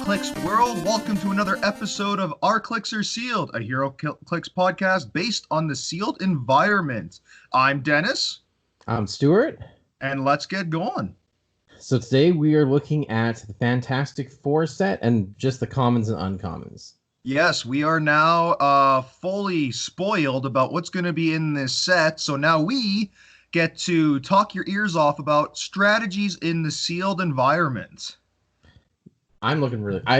Clix world, welcome to another episode of Our Clix Are Sealed, a Hero Clix podcast based on the sealed environment. I'm Dennis. I'm Stuart. And let's get going. So today we are looking at the Fantastic Four set and just the commons and uncommons. Yes, we are now fully spoiled about what's going to be in this set. So now we get to talk your ears off about strategies in the sealed environment. I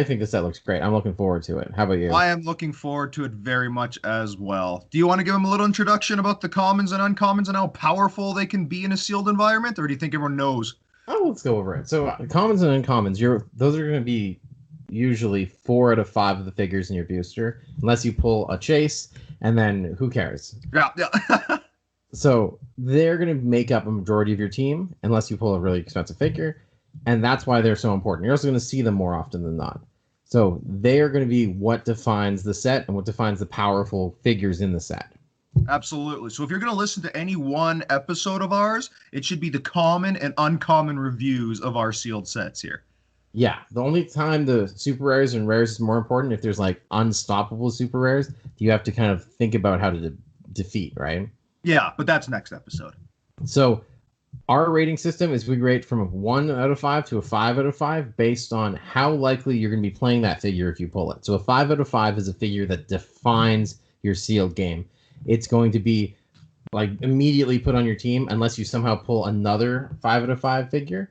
think the set looks great. I'm looking forward to it. How about you? I am looking forward to it very much as well. Do you want to give them a little introduction about the commons and uncommons and how powerful they can be in a sealed environment, or do you think everyone knows? Oh, let's go over it. So commons and uncommons, those are going to be usually 4 out of 5 of the figures in your booster, unless you pull a chase, and then who cares? Yeah. So they're going to make up a majority of your team, unless you pull a really expensive figure. And that's why they're so important. You're also going to see them more often than not. So they are going to be what defines the set and what defines the powerful figures in the set. Absolutely. So if you're going to listen to any one episode of ours, it should be the common and uncommon reviews of our sealed sets here. Yeah. The only time the super rares and rares is more important, if there's like unstoppable super rares, you have to kind of think about how to defeat, right? Yeah, but that's next episode. So our rating system is we rate from a 1 out of 5 to a 5 out of 5 based on how likely you're going to be playing that figure if you pull it. So a 5 out of 5 is a figure that defines your sealed game. It's going to be like immediately put on your team unless you somehow pull another 5 out of 5 figure.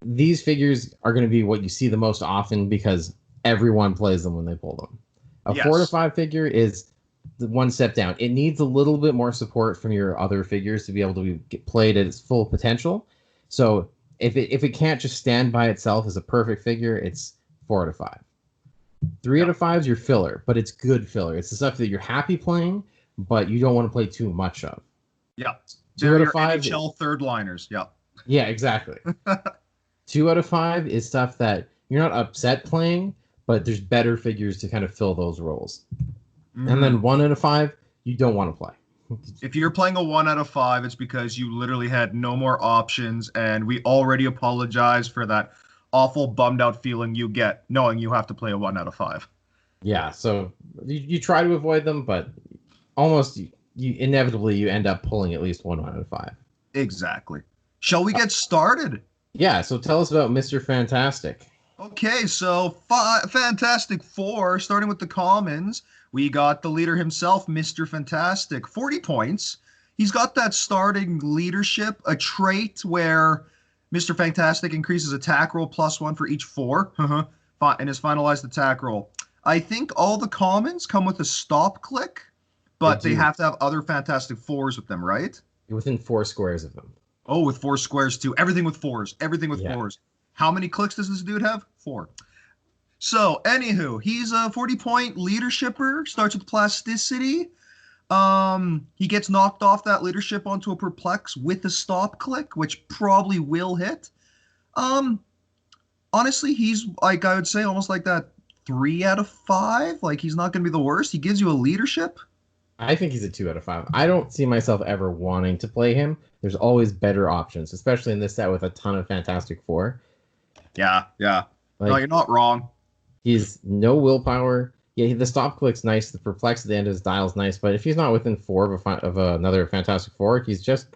These figures are going to be what you see the most often because everyone plays them when they pull them. A 4 to 5 figure is the one step down. It needs a little bit more support from your other figures to be able to get played at its full potential. So if it can't just stand by itself as a perfect figure, it's 4 out of 5. 3 out of 5 is your filler, but it's good filler. It's the stuff that you're happy playing, but you don't want to play too much of. Yeah. 2 out of 5 NHL third liners. Yeah. Yeah, exactly. 2 out of 5 is stuff that you're not upset playing, but there's better figures to kind of fill those roles. And then 1 out of 5, you don't want to play. If you're playing a 1 out of 5, it's because you literally had no more options, and we already apologize for that awful bummed out feeling you get knowing you have to play a 1 out of 5. Yeah, so you try to avoid them, but almost you inevitably you end up pulling at least 1 out of 5. Exactly. Shall we get started? Yeah, so tell us about Mr. Fantastic. Okay, so Fantastic Four, starting with the commons. We got the leader himself, Mr. Fantastic, 40 points. He's got that starting leadership, a trait where Mr. Fantastic increases attack roll +1 for each 4, and his finalized attack roll. I think all the commons come with a stop click, but they have to have other Fantastic Fours with them, right? Within 4 squares of them. Oh, with 4 squares too. Everything with 4s. Everything with 4s. How many clicks does this dude have? 4. So, anywho, he's a 40-point leadershipper, starts with plasticity. He gets knocked off that leadership onto a perplex with a stop click, which probably will hit. Honestly, he's, like, I would say almost like that 3 out of 5. Like, he's not going to be the worst. He gives you a leadership. I think he's a 2 out of 5. I don't see myself ever wanting to play him. There's always better options, especially in this set with a ton of Fantastic Four. Yeah. Like, no, you're not wrong. He's no willpower. Yeah, the stop click's nice. The perplex at the end of his dial's nice. But if he's not within 4 of another Fantastic Four, he's going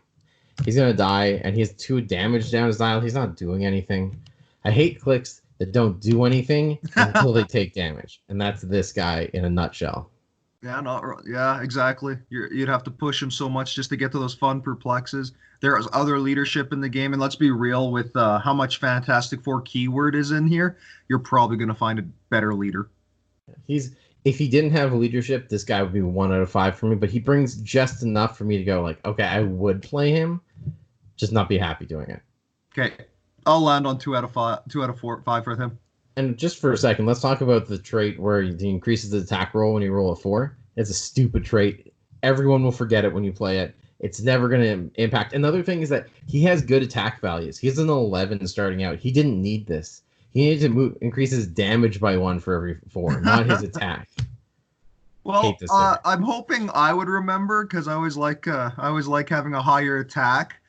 to die. And he has 2 damage down his dial. He's not doing anything. I hate clicks that don't do anything until they take damage. And that's this guy in a nutshell. Yeah, exactly. You'd have to push him so much just to get to those fun perplexes. There's other leadership in the game, and let's be real with how much Fantastic Four keyword is in here. You're probably going to find a better leader. If he didn't have leadership, this guy would be 1 out of 5 for me. But he brings just enough for me to go like, okay, I would play him, just not be happy doing it. Okay, I'll land on 2 out of 5, 2 out of 4, 5 for him. And just for a second, let's talk about the trait where he increases the attack roll when you roll a 4. It's a stupid trait. Everyone will forget it when you play it. It's never going to impact. Another thing is that he has good attack values. He's an 11 starting out. He didn't need this. He needed to increase his damage by 1 for every 4, not his attack. Well, Hate this thing. I'm hoping I would remember because I always like having a higher attack.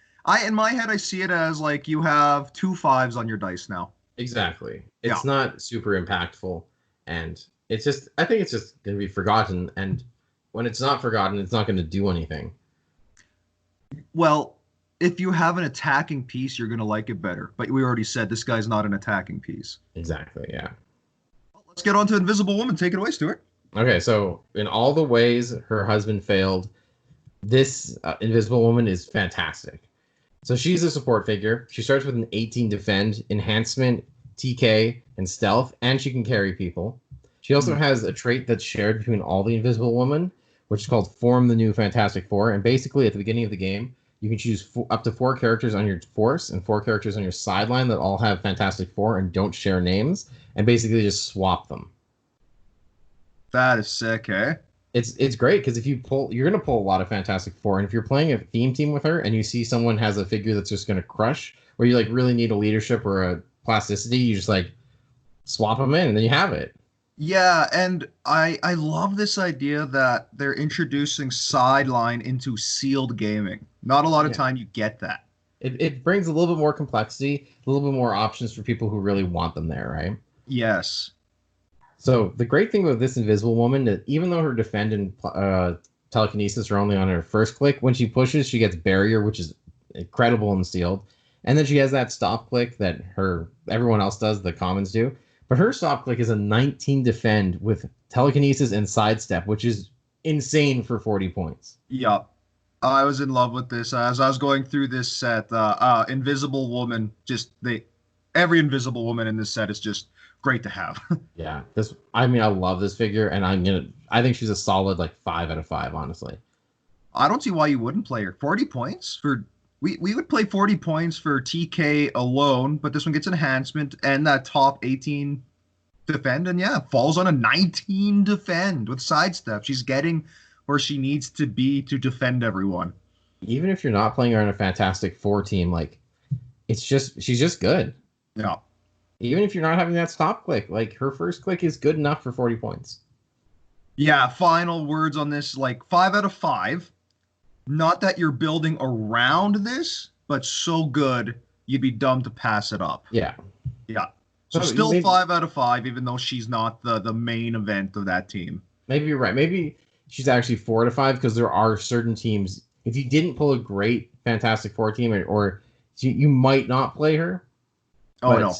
In my head I see it as like you have 2 5s on your dice now. Exactly. Yeah. It's not super impactful, and it's just I think it's just going to be forgotten, and when it's not forgotten, it's not going to do anything. Well, if you have an attacking piece, you're gonna like it better. But we already said this guy's not an attacking piece. Exactly, yeah. Let's get on to Invisible Woman. Take it away, Stuart. Okay, so in all the ways her husband failed, this Invisible Woman is fantastic. So she's a support figure. She starts with an 18 defend, enhancement, TK, and stealth, and she can carry people. She also has a trait that's shared between all the Invisible Woman, which is called Form the New Fantastic Four. And basically, at the beginning of the game, you can choose up to 4 characters on your force and 4 characters on your sideline that all have Fantastic Four and don't share names, and basically just swap them. That is sick, eh? It's great because if you pull, you're gonna pull a lot of Fantastic Four, and if you're playing a theme team with her and you see someone has a figure that's just gonna crush, or you like really need a leadership or a plasticity, you just like swap them in, and then you have it. Yeah, and I love this idea that they're introducing sideline into sealed gaming. Not a lot of time you get that. It brings a little bit more complexity, a little bit more options for people who really want them there, right? Yes. So the great thing about this Invisible Woman is even though her defend and telekinesis are only on her first click, when she pushes, she gets barrier, which is incredible in sealed. And then she has that stop click that everyone else does, the commons do. But her stop click is a 19 defend with telekinesis and sidestep, which is insane for 40 points. Yup. I was in love with this as I was going through this set. Invisible Woman, every Invisible Woman in this set is just great to have. Yeah, I love this figure, and I think she's a solid like 5 out of 5, honestly. I don't see why you wouldn't play her. 40 points for we would play 40 points for TK alone, but this one gets enhancement and that top 18 defend, and falls on a 19 defend with sidestep. She's getting where she needs to be to defend everyone. Even if you're not playing her on a Fantastic Four team, like she's just good. Yeah. Even if you're not having that stop click, like her first click is good enough for 40 points. Yeah, final words on this, like 5 out of 5. Not that you're building around this, but so good you'd be dumb to pass it up. Yeah. Yeah. So still 5 out of 5, even though she's not the main event of that team. Maybe you're right. Maybe she's actually 4 out of 5 because there are certain teams. If you didn't pull a great Fantastic Four team, or you might not play her. Oh, no.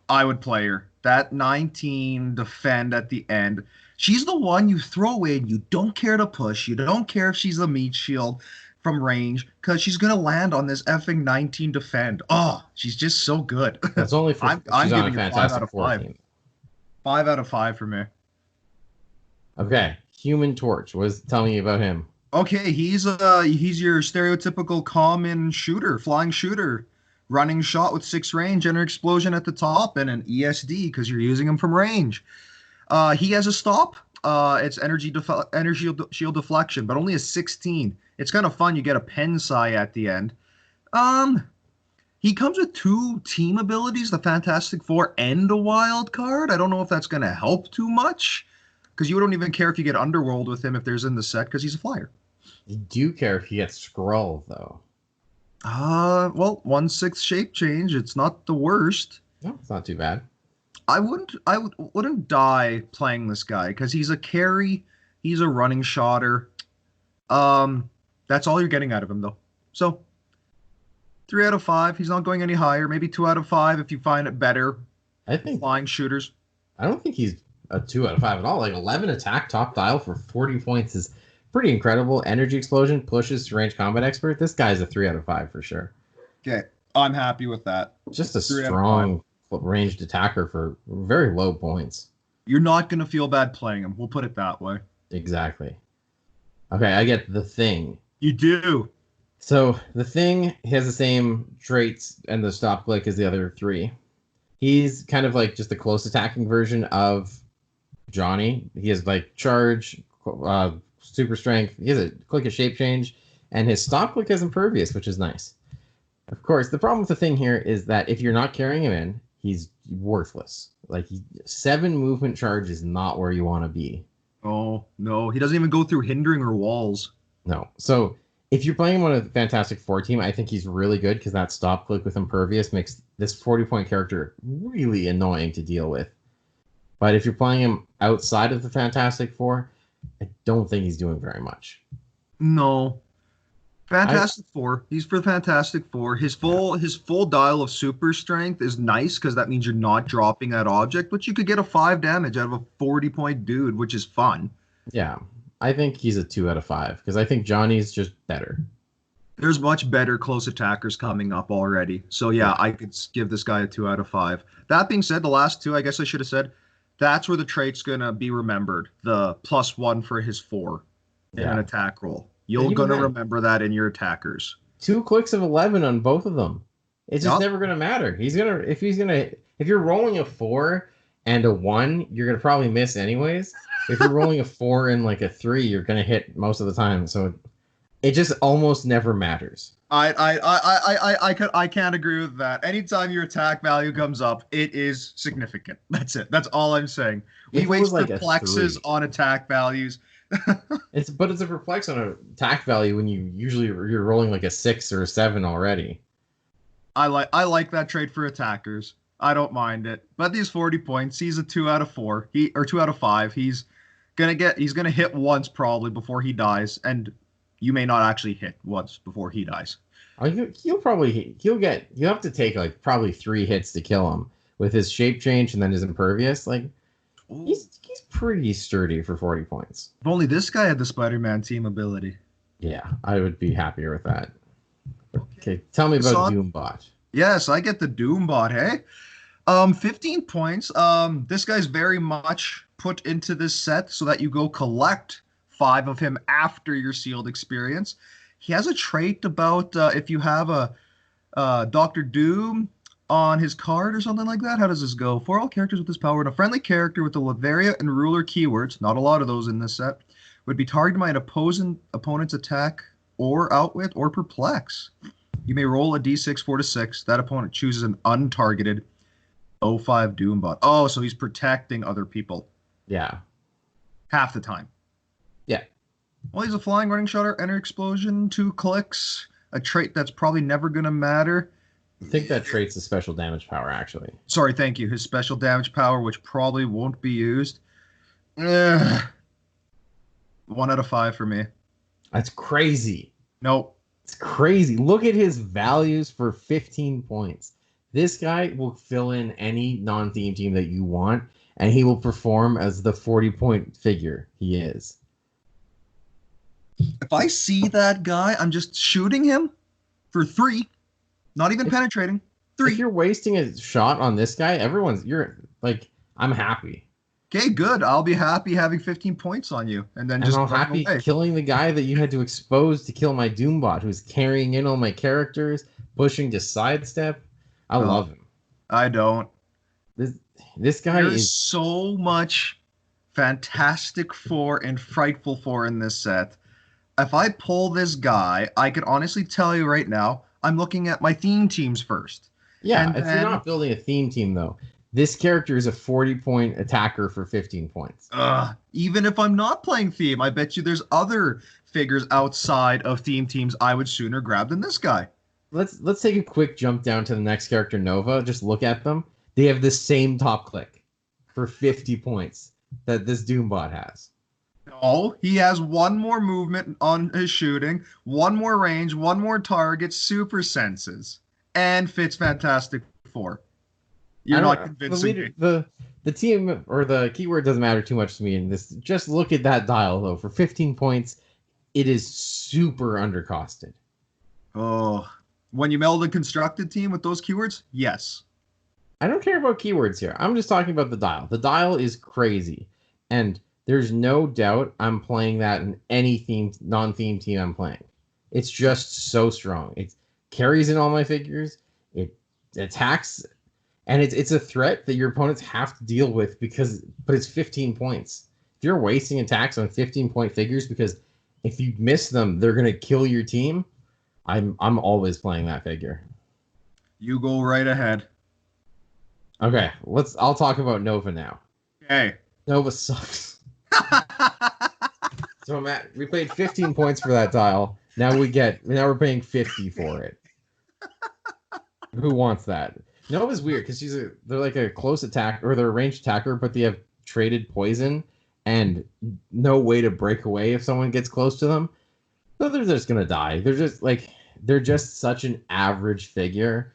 I would play her. That 19 defend at the end. She's the one you throw in. You don't care to push. You don't care if she's a meat shield from range because she's going to land on this effing 19 defend. Oh, she's just so good. That's only for I'm giving you 5 out of 5. 5 out of 5 for me. Okay. Human Torch. Tell me about him. Okay, he's your stereotypical common shooter, flying shooter. Running shot with 6 range, and an explosion at the top, and an ESD because you're using him from range. He has a stop. It's energy shield deflection, but only a 16. It's kind of fun. You get a Pensai at the end. He comes with 2 team abilities, the Fantastic Four and a wild card. I don't know if that's going to help too much because you don't even care if you get Underworld with him if there's in the set because he's a flyer. You do care if he gets Skrull, though. Well, 1/6 shape change. It's not the worst. No, it's not too bad. I wouldn't die playing this guy because he's a carry. He's a running shotter. That's all you're getting out of him, though. So 3 out of 5. He's not going any higher. Maybe 2 out of 5 if you find it better. I think flying shooters. I don't think he's a 2 out of 5 at all. Like 11 attack top dial for 40 points is pretty incredible. Energy explosion pushes to range combat expert. This guy's a 3 out of 5 for sure. Okay, I'm happy with that. Just a strong ranged attacker for very low points. You're not going to feel bad playing him. We'll put it that way. Exactly. Okay, I get the Thing. You do. So the Thing has the same traits and the stop click as the other 3. He's kind of like just the close attacking version of Johnny. He has like charge, super strength. He has a click of shape change, and his stop click is impervious, which is nice. Of course, the problem with the Thing here is that if you're not carrying him in, he's worthless. Like 7 movement charge is not where you want to be. Oh, no. He doesn't even go through hindering or walls. No. So if you're playing him on a Fantastic Four team, I think he's really good because that stop click with Impervious makes this 40-point character really annoying to deal with. But if you're playing him outside of the Fantastic Four, I don't think he's doing very much. No. Fantastic Four. He's for Fantastic Four. His full dial of super strength is nice because that means you're not dropping that object, but you could get a 5 damage out of a 40-point dude, which is fun. Yeah. I think he's a 2 out of 5 because I think Johnny's just better. There's much better close attackers coming up already. So yeah, I could give this guy a 2 out of 5. That being said, the last two, I guess I should have said, that's where the trait's gonna be remembered. The +1 for his 4 in an attack roll. You're gonna remember that in your attackers. 2 clicks of 11 on both of them. It's just never gonna matter. If you're rolling a 4 and a 1, you're gonna probably miss anyways. If you're rolling a 4 and like a 3, you're gonna hit most of the time. So it just almost never matters. I can't agree with that. Anytime your attack value comes up, it is significant. That's it. That's all I'm saying. We waste like perplexes on attack values. It's a perplex on an attack value when you're rolling like a 6 or a 7 already. I like that trait for attackers. I don't mind it. But these 40 points, he's a 2 out of 4. 2 out of 5. He's gonna hit once probably before he dies, and you may not actually hit once before he dies. You'll have to take like probably 3 hits to kill him with his shape change and then his impervious. Like he's pretty sturdy for 40 points. If only this guy had the Spider-Man team ability. Yeah, I would be happier with that. Okay, tell me about Doombot. Yes, I get the Doombot, hey? 15 points. This guy's very much put into this set so that you go collect 5 of him after your sealed experience. He has a trait about if you have a Dr. Doom on his card or something like that. How does this go? For all characters with this power, and a friendly character with the Levaria and Ruler keywords, not a lot of those in this set, would be targeted by an opponent's attack or outwit or perplex. You may roll a d6 4 to 6. That opponent chooses an untargeted 05 Doombot. Oh, so he's protecting other people. Yeah. Half the time. Yeah. Well, he's a flying running shot or enter explosion, 2 clicks, a trait that's probably never going to matter. I think that trait's a special damage power, actually. Sorry, thank you. His special damage power, which probably won't be used. 1 out of 5 for me. That's crazy. Nope. It's crazy. Look at his values for 15 points. This guy will fill in any non-theme team that you want, and he will perform as the 40-point figure he is. If I see that guy, I'm just shooting him for 3. Not even penetrating. 3. If you're wasting a shot on this guy, I'm happy. Okay, good. I'll be happy having 15 points on you. And I'm happy killing the guy that you had to expose to kill my Doombot, who's carrying in all my characters, pushing to sidestep. I love him. I don't. This guy There's so much Fantastic Four and Frightful Four in this set. If I pull this guy, I can honestly tell you right now, I'm looking at my theme teams first. Yeah, if you're not building a theme team, though, this character is a 40-point attacker for 15 points. Even if I'm not playing theme, I bet you there's other figures outside of theme teams I would sooner grab than this guy. Let's take a quick jump down to the next character, Nova. Just look at them. They have the same top click for 50 points that this Doombot has. No, he has 1 more movement on his shooting, 1 more range, 1 more target, super senses, and fits Fantastic Four. You're not convincing me. The team or the keyword doesn't matter too much to me in this. Just look at that dial, though. For 15 points, it is super undercosted. Oh, when you meld a constructed team with those keywords, yes. I don't care about keywords here. I'm just talking about the dial. The dial is crazy. And there's no doubt I'm playing that in any non-theme team I'm playing. It's just so strong. It carries in all my figures. It attacks, and it's a threat that your opponents have to deal with but it's 15 points. If you're wasting attacks on 15-point figures because if you miss them, they're gonna kill your team. I'm always playing that figure. You go right ahead. Okay, I'll talk about Nova now. Okay. Nova sucks. So Matt, we paid 15 points for that tile. Now we're paying 50 for it. Who wants that? Nova's weird because they're like a close attack or they're a ranged attacker, but they have traded poison and no way to break away if someone gets close to them. So they're just gonna die. They're just such an average figure,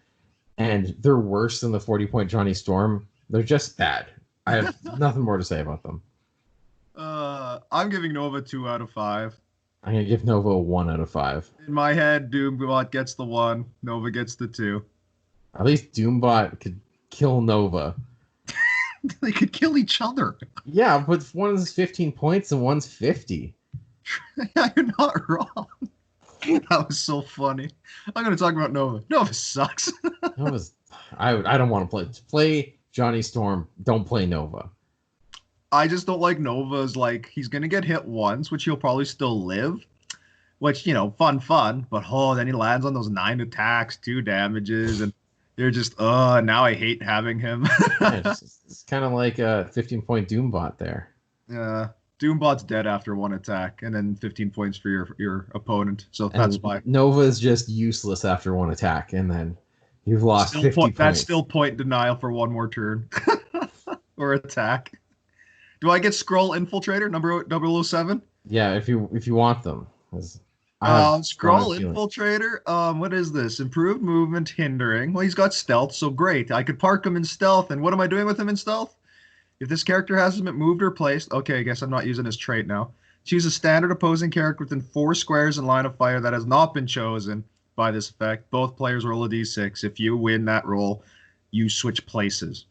and they're worse than the 40-point Johnny Storm. They're just bad. I have nothing more to say about them. I'm giving Nova 2 out of 5. I'm gonna give Nova a 1 out of 5. In my head, Doombot gets the 1, Nova gets the 2. At least Doombot could kill Nova. They could kill each other. Yeah, but one's 15 points and one's 50. Yeah, you're not wrong. That was so funny. I'm gonna talk about Nova. Nova sucks. I don't want to play Johnny Storm. Don't play Nova. I just don't like Nova's, like, he's gonna get hit once, which he'll probably still live. Which, fun, but then he lands on those 9 attacks, 2 damages, and you're just, now I hate having him. Yeah, it's kind of like a 15-point Doombot there. Yeah. Doombot's dead after 1 attack, and then 15 points for your opponent. So that's why. Nova is just useless after 1 attack, and then you've lost 50 points. That's still point denial for 1 more turn. Or attack. Do I get Scroll Infiltrator, number 007? Yeah, if you want them. Scroll Infiltrator. What is this? Improved movement, hindering. Well, he's got stealth, so great. I could park him in stealth, and what am I doing with him in stealth? If this character hasn't been moved or placed, okay, I guess I'm not using his trait now. Choose a standard opposing character within 4 squares in line of fire that has not been chosen by this effect. Both players roll a d6. If you win that roll, you switch places.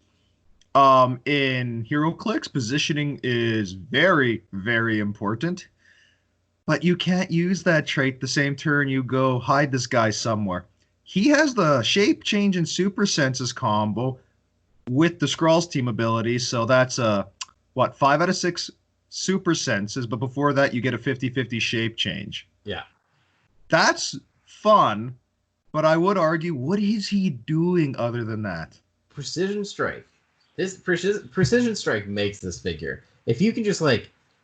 In Hero Clix, positioning is very, very important. But you can't use that trait the same turn you go hide this guy somewhere. He has the shape change and super senses combo with the Skrulls team ability, so that's 5 out of 6 super senses, but before that you get a 50-50 shape change. Yeah. That's fun, but I would argue, what is he doing other than that? Precision Strike. This Precision Strike makes this figure. If you can just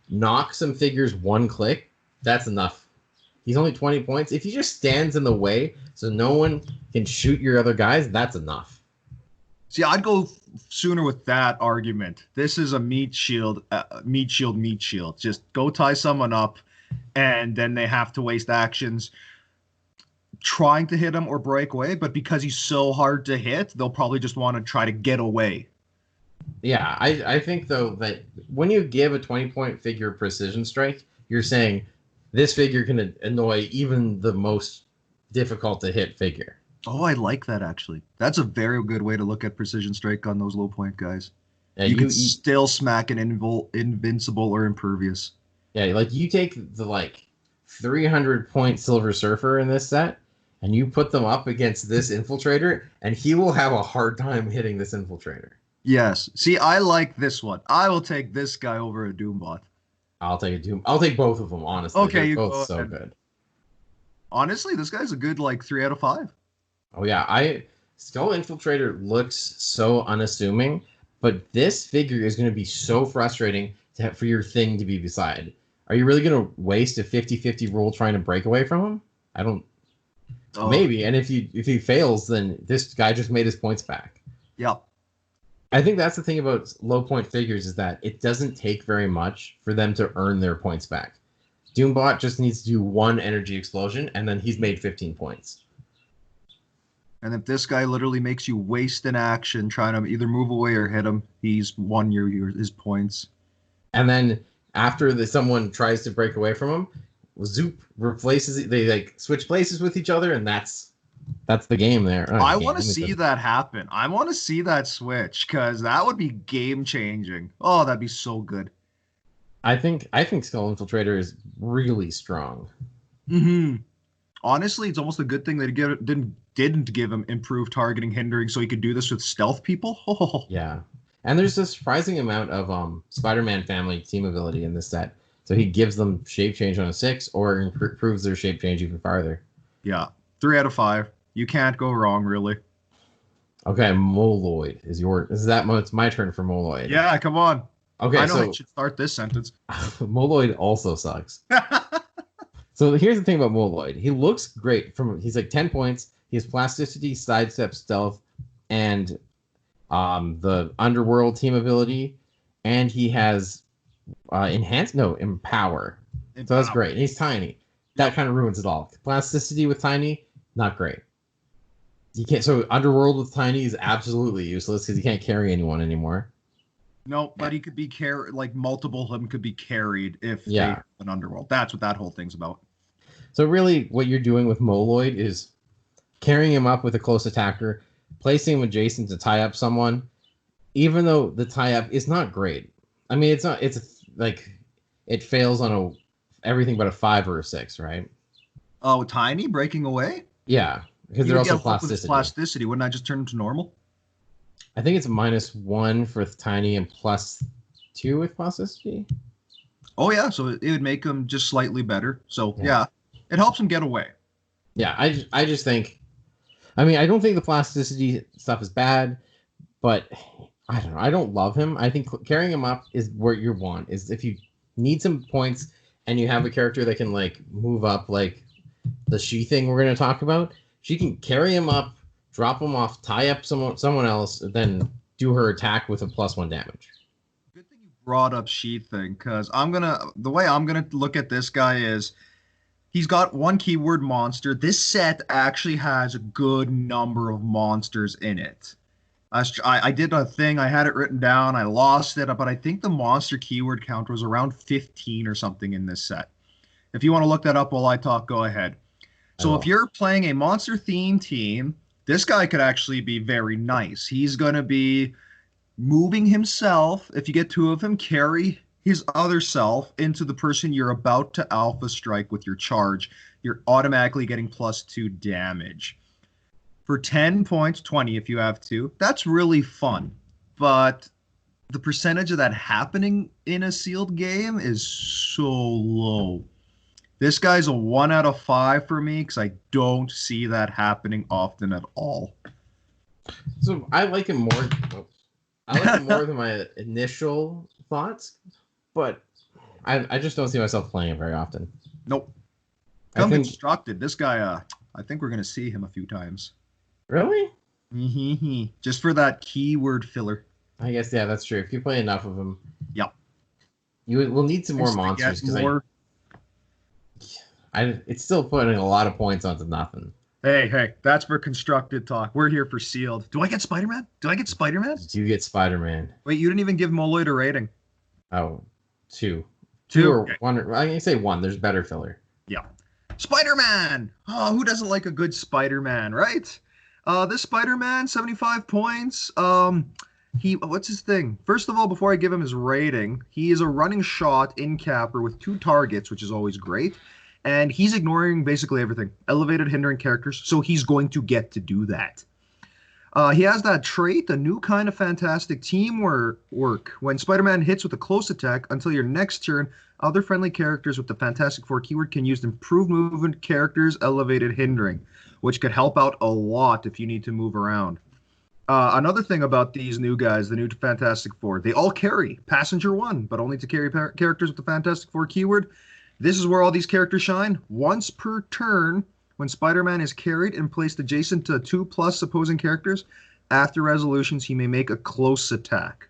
knock some figures 1 click, that's enough. He's only 20 points. If he just stands in the way so no one can shoot your other guys, that's enough. See, I'd go sooner with that argument. This is a meat shield. Just go tie someone up, and then they have to waste actions trying to hit him or break away. But because he's so hard to hit, they'll probably just want to try to get away. Yeah, I think, though, that when you give a 20-point figure Precision Strike, you're saying this figure can annoy even the most difficult to hit figure. Oh, I like that, actually. That's a very good way to look at Precision Strike on those low point guys. Yeah, you can still smack an invincible or impervious. Yeah, you take the 300-point Silver Surfer in this set, and you put them up against this Infiltrator, and he will have a hard time hitting this Infiltrator. Yes. See, I like this one. I will take this guy over a Doombot. I'll take both of them, honestly. Okay, they're both so good. Honestly, this guy's a good 3 out of 5. Oh yeah, Skull Infiltrator looks so unassuming, but this figure is going to be so frustrating for your thing to be beside. Are you really going to waste a 50-50 roll trying to break away from him? I don't. Oh. Maybe, and if he fails, then this guy just made his points back. Yep. I think that's the thing about low point figures is that it doesn't take very much for them to earn their points back. Doombot just needs to do 1 energy explosion, and then he's made 15 points. And if this guy literally makes you waste an action trying to either move away or hit him, he's won his points. And then after someone tries to break away from him, Zoop replaces. They switch places with each other, and that's the game there. I want to see that happen. I want to see that switch because that would be game changing. Oh, that'd be so good. I think Skull Infiltrator is really strong. Mm-hmm. Honestly, it's almost a good thing they didn't give him improved targeting hindering so he could do this with stealth people. Oh. Yeah. And there's a surprising amount of Spider-Man family team ability in this set. So he gives them shape change on a 6 or improves their shape change even farther. Yeah. 3 out of 5. You can't go wrong, really. Okay, Moloid it's my turn for Moloid. Yeah, come on. Okay, I know I so should start this sentence. Moloid also sucks. So here's the thing about Moloid. He looks great. He's like 10 points. He has plasticity, sidestep, stealth, and the underworld team ability, and he has empower. So that's great. And he's tiny. That kind of ruins it all. Plasticity with tiny, not great. You can't. So underworld with tiny is absolutely useless because you can't carry anyone anymore. No, but he could be like multiple of them could be carried if they have an underworld. That's what that whole thing's about. So really, what you're doing with Moloid is carrying him up with a close attacker, placing him adjacent to tie up someone, even though the tie up is not great. I mean, it's not. It's like it fails on everything but a 5 or a 6, right? Oh, tiny breaking away? Yeah, because they're also plasticity. Plasticity, wouldn't I just turn him to normal? I think it's -1 for tiny and +2 with plasticity. Oh yeah, so it would make him just slightly better. So yeah, it helps him get away. Yeah, I just think, I mean, I don't think the plasticity stuff is bad, but I don't know. I don't love him. I think carrying him up is where you want. Is if you need some points and you have a character that can like move up, like the she thing we're going to talk about, she can carry him up, drop him off, tie up someone else, then do her attack with a +1 damage. Good thing you brought up she thing, because the way I'm gonna look at this guy is he's got one keyword monster. This set actually has a good number of monsters in it. I did a thing, I had it written down, I lost it, but I think the monster keyword count was around 15 or something in this set. If you want to look that up while I talk, go ahead. So if you're playing a monster theme team, this guy could actually be very nice. He's going to be moving himself. If you get 2 of him, carry his other self into the person you're about to alpha strike with your charge. You're automatically getting +2 damage. For 10 points, 20 if you have to. That's really fun. But the percentage of that happening in a sealed game is so low. This guy's a 1 out of 5 for me because I don't see that happening often at all. So I like him more. I like him more than my initial thoughts, but I just don't see myself playing it very often. Nope. Constructed. This guy, I think we're going to see him a few times. Really? Just for that keyword filler. I guess, yeah, that's true. If you play enough of them. Yep. You will need some more monsters because it's still putting a lot of points onto nothing. Hey, that's for constructed talk. We're here for sealed. Do I get Spider-Man? Do you get Spider-Man? Wait, you didn't even give Moloid a rating. Oh, 2. 2 or 1. I can say 1. There's better filler. Yeah. Spider-Man! Oh, who doesn't like a good Spider-Man, right? This Spider-Man, 75 points. What's his thing? First of all, before I give him his rating, he is a running shot in capper with 2 targets, which is always great. And he's ignoring basically everything. Elevated hindering characters, so he's going to get to do that. He has that trait, a new kind of fantastic teamwork. When Spider-Man hits with a close attack, until your next turn, other friendly characters with the Fantastic Four keyword can use improved movement characters, elevated hindering, which could help out a lot if you need to move around. Another thing about these new guys, the new Fantastic Four, they all carry Passenger 1, but only to carry characters with the Fantastic Four keyword. This is where all these characters shine. Once per turn, when Spider-Man is carried and placed adjacent to 2+ opposing characters, after resolutions, he may make a close attack.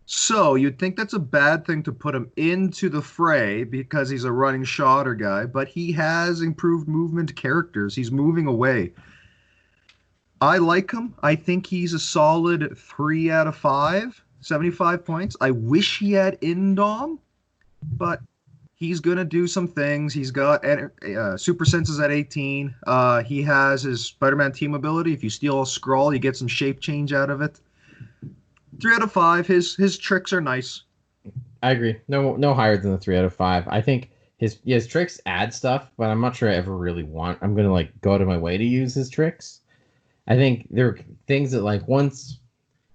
So you'd think that's a bad thing to put him into the fray because he's a running shotter guy, but he has improved movement characters. He's moving away. I like him. I think he's a solid 3 out of 5, 75 points. I wish he had Indom, but he's going to do some things. He's got super senses at 18. He has his Spider-Man team ability. If you steal a scroll, you get some shape change out of it. 3 out of 5. His tricks are nice. I agree. No higher than the 3 out of 5. I think his tricks add stuff, but I'm not sure I ever really I'm going to like go out of my way to use his tricks. I think there are things that like once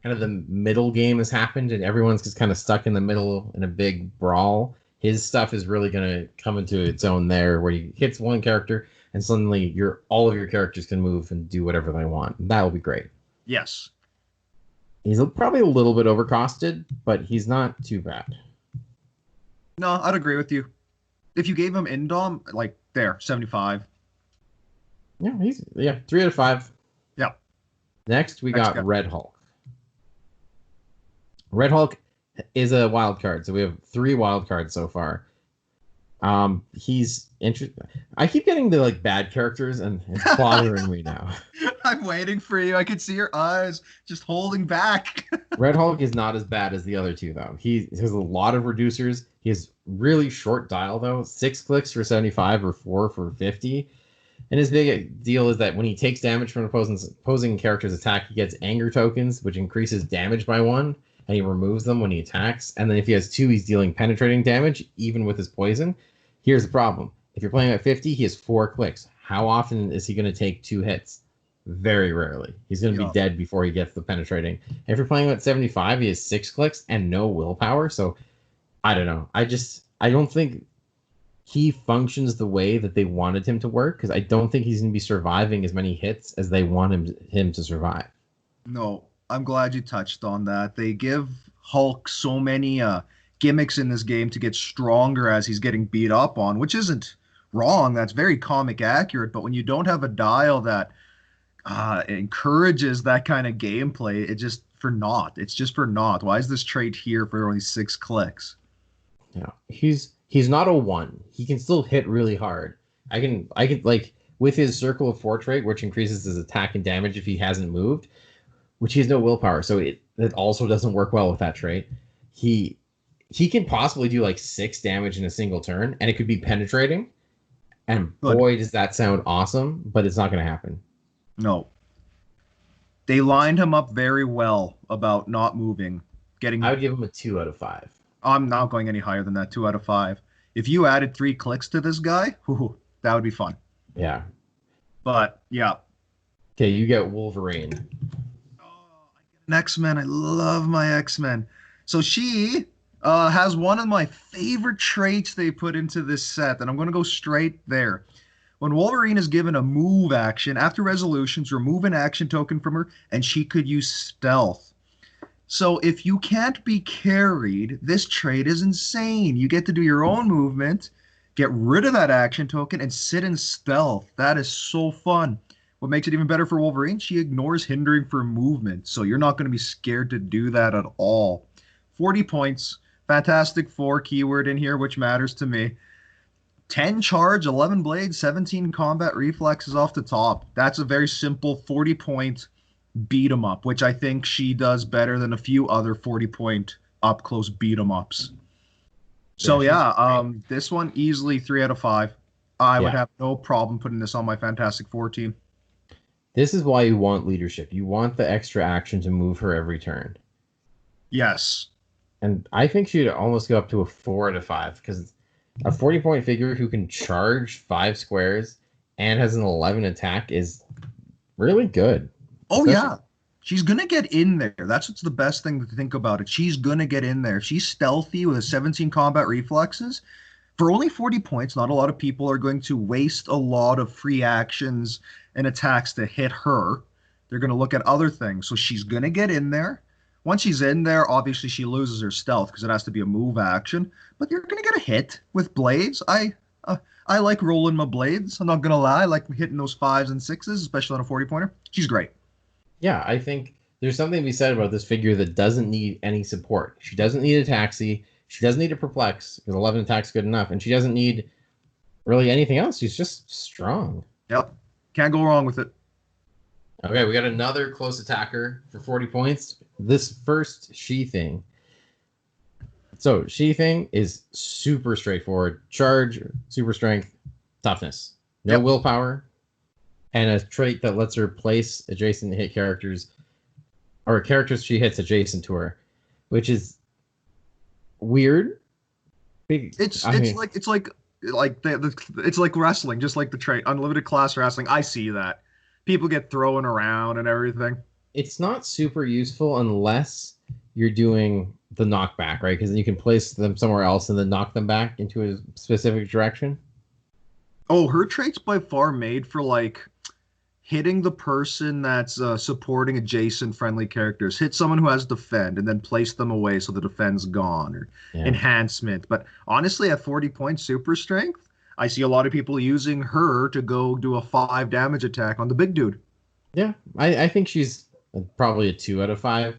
kind of the middle game has happened and everyone's just kind of stuck in the middle in a big brawl, his stuff is really going to come into its own there, where he hits one character and suddenly all of your characters can move and do whatever they want. That will be great. Yes. He's probably a little bit overcosted, but he's not too bad. No, I'd agree with you. If you gave him Indom, like there, 75. Yeah, he's 3 out of 5. Yeah. Next, we Next got guy. Red Hulk. Red Hulk is a wild card, so we have 3 wild cards so far. He's interesting. I keep getting the like bad characters, and it's bothering me now. I'm waiting for you. I could see your eyes just holding back. Red Hulk is not as bad as the other 2, though. He has a lot of reducers. He has really short dial, though. 6 clicks for 75 or 4 for 50. And his big deal is that when he takes damage from an opposing character's attack, he gets anger tokens, which increases damage by 1, and he removes them when he attacks. And then if he has 2, he's dealing penetrating damage, even with his poison. Here's the problem. If you're playing at 50, he has 4 clicks. How often is he going to take 2 hits? Very rarely. He's going to be dead before he gets the penetrating. And if you're playing at 75, he has 6 clicks and no willpower. So I don't know. I don't think he functions the way that they wanted him to work, because I don't think he's going to be surviving as many hits as they want him to survive. No, I'm glad you touched on that. They give Hulk so many gimmicks in this game to get stronger as he's getting beat up on, which isn't wrong. That's very comic accurate. But when you don't have a dial that encourages that kind of gameplay, it just for naught. It's just for naught. Why is this trait here for only 6 clicks? Yeah, he's not a 1. He can still hit really hard. I can like with his Circle of 4 trait, which increases his attack and damage if he hasn't moved, which he has no willpower, so it also doesn't work well with that trait. He can possibly do like 6 damage in a single turn, and it could be penetrating. And boy, does that sound awesome, but it's not going to happen. No. They lined him up very well about not moving. I would give him a 2 out of 5. I'm not going any higher than that, 2 out of 5. If you added 3 clicks to this guy, that would be fun. Yeah. But, yeah. Okay, you get Wolverine. Oh, I get an X-Men. I love my X-Men. So she has one of my favorite traits they put into this set, and I'm going to go straight there. When Wolverine is given a move action, after resolutions, remove an action token from her, and she could use stealth. So if you can't be carried, this trait is insane. You get to do your own movement, get rid of that action token, and sit in stealth. That is so fun. What makes it even better for Wolverine, she ignores hindering for movement. So you're not going to be scared to do that at all. 40 points. Fantastic 4 keyword in here, which matters to me. 10 charge, 11 blades, 17 combat reflexes off the top. That's a very simple 40-point beat 'em up, which I think she does better than a few other 40-point up close beat 'em ups. So this one easily 3 out of 5. I would have no problem putting this on my Fantastic Four team. This is why you want leadership. You want the extra action to move her every turn. Yes. And I think she'd almost go up to a 4 out of 5, because a 40-point figure who can charge 5 squares and has an 11 attack is really good. Oh, yeah. She's going to get in there. That's what's the best thing to think about it. She's going to get in there. She's stealthy with 17 combat reflexes. For only 40 points, not a lot of people are going to waste a lot of free actions and attacks to hit her. They're going to look at other things. So she's going to get in there. Once she's in there, obviously she loses her stealth because it has to be a move action. But you're going to get a hit with blades. I like rolling my blades. I'm not going to lie. I like hitting those 5s and 6s, especially on a 40-pointer. She's great. Yeah, I think there's something to be said about this figure that doesn't need any support. She doesn't need a taxi. She doesn't need a perplex, because 11 attack's good enough. And she doesn't need really anything else. She's just strong. Yep. Can't go wrong with it. Okay, we got another close attacker for 40 points. This first She-Thing. So, She-Thing is super straightforward. Charge, super strength, toughness. No willpower. And a trait that lets her place adjacent hit characters, or characters she hits adjacent to her, which is weird. It's like wrestling, just like the trait unlimited class wrestling. I see that people get thrown around and everything. It's not super useful unless you're doing the knockback, right? Because then you can place them somewhere else and then knock them back into a specific direction. Oh, her trait's by far made for like hitting the person that's supporting adjacent friendly characters. Hit someone who has defend and then place them away so the defend's gone or Yeah. enhancement. But honestly, at 40 points super strength, I see a lot of people using her to go do a 5 damage attack on the big dude. Yeah, I think she's probably a 2 out of 5.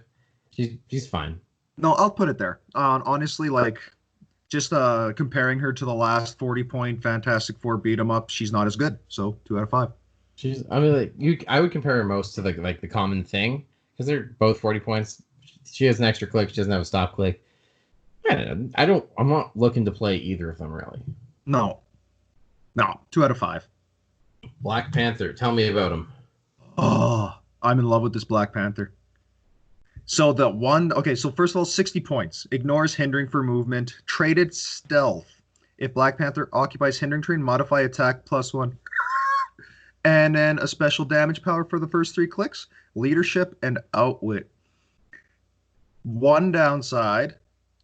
She's fine. No, I'll put it there. Honestly, like just comparing her to the last 40-point Fantastic Four beat 'em up, she's not as good. So 2 out of 5. I mean, like I would compare her most to the common thing because they're both 40 points. She has an extra click. She doesn't have a stop click. I'm not looking to play either of them really. No, no, 2 out of 5. Black Panther. Tell me about him. Oh, I'm in love with this Black Panther. So so first of all, 60 points. Ignores hindering for movement. Traded stealth. If Black Panther occupies hindering terrain, modify attack +1. And then a special damage power for the first 3 clicks. Leadership and outwit. One downside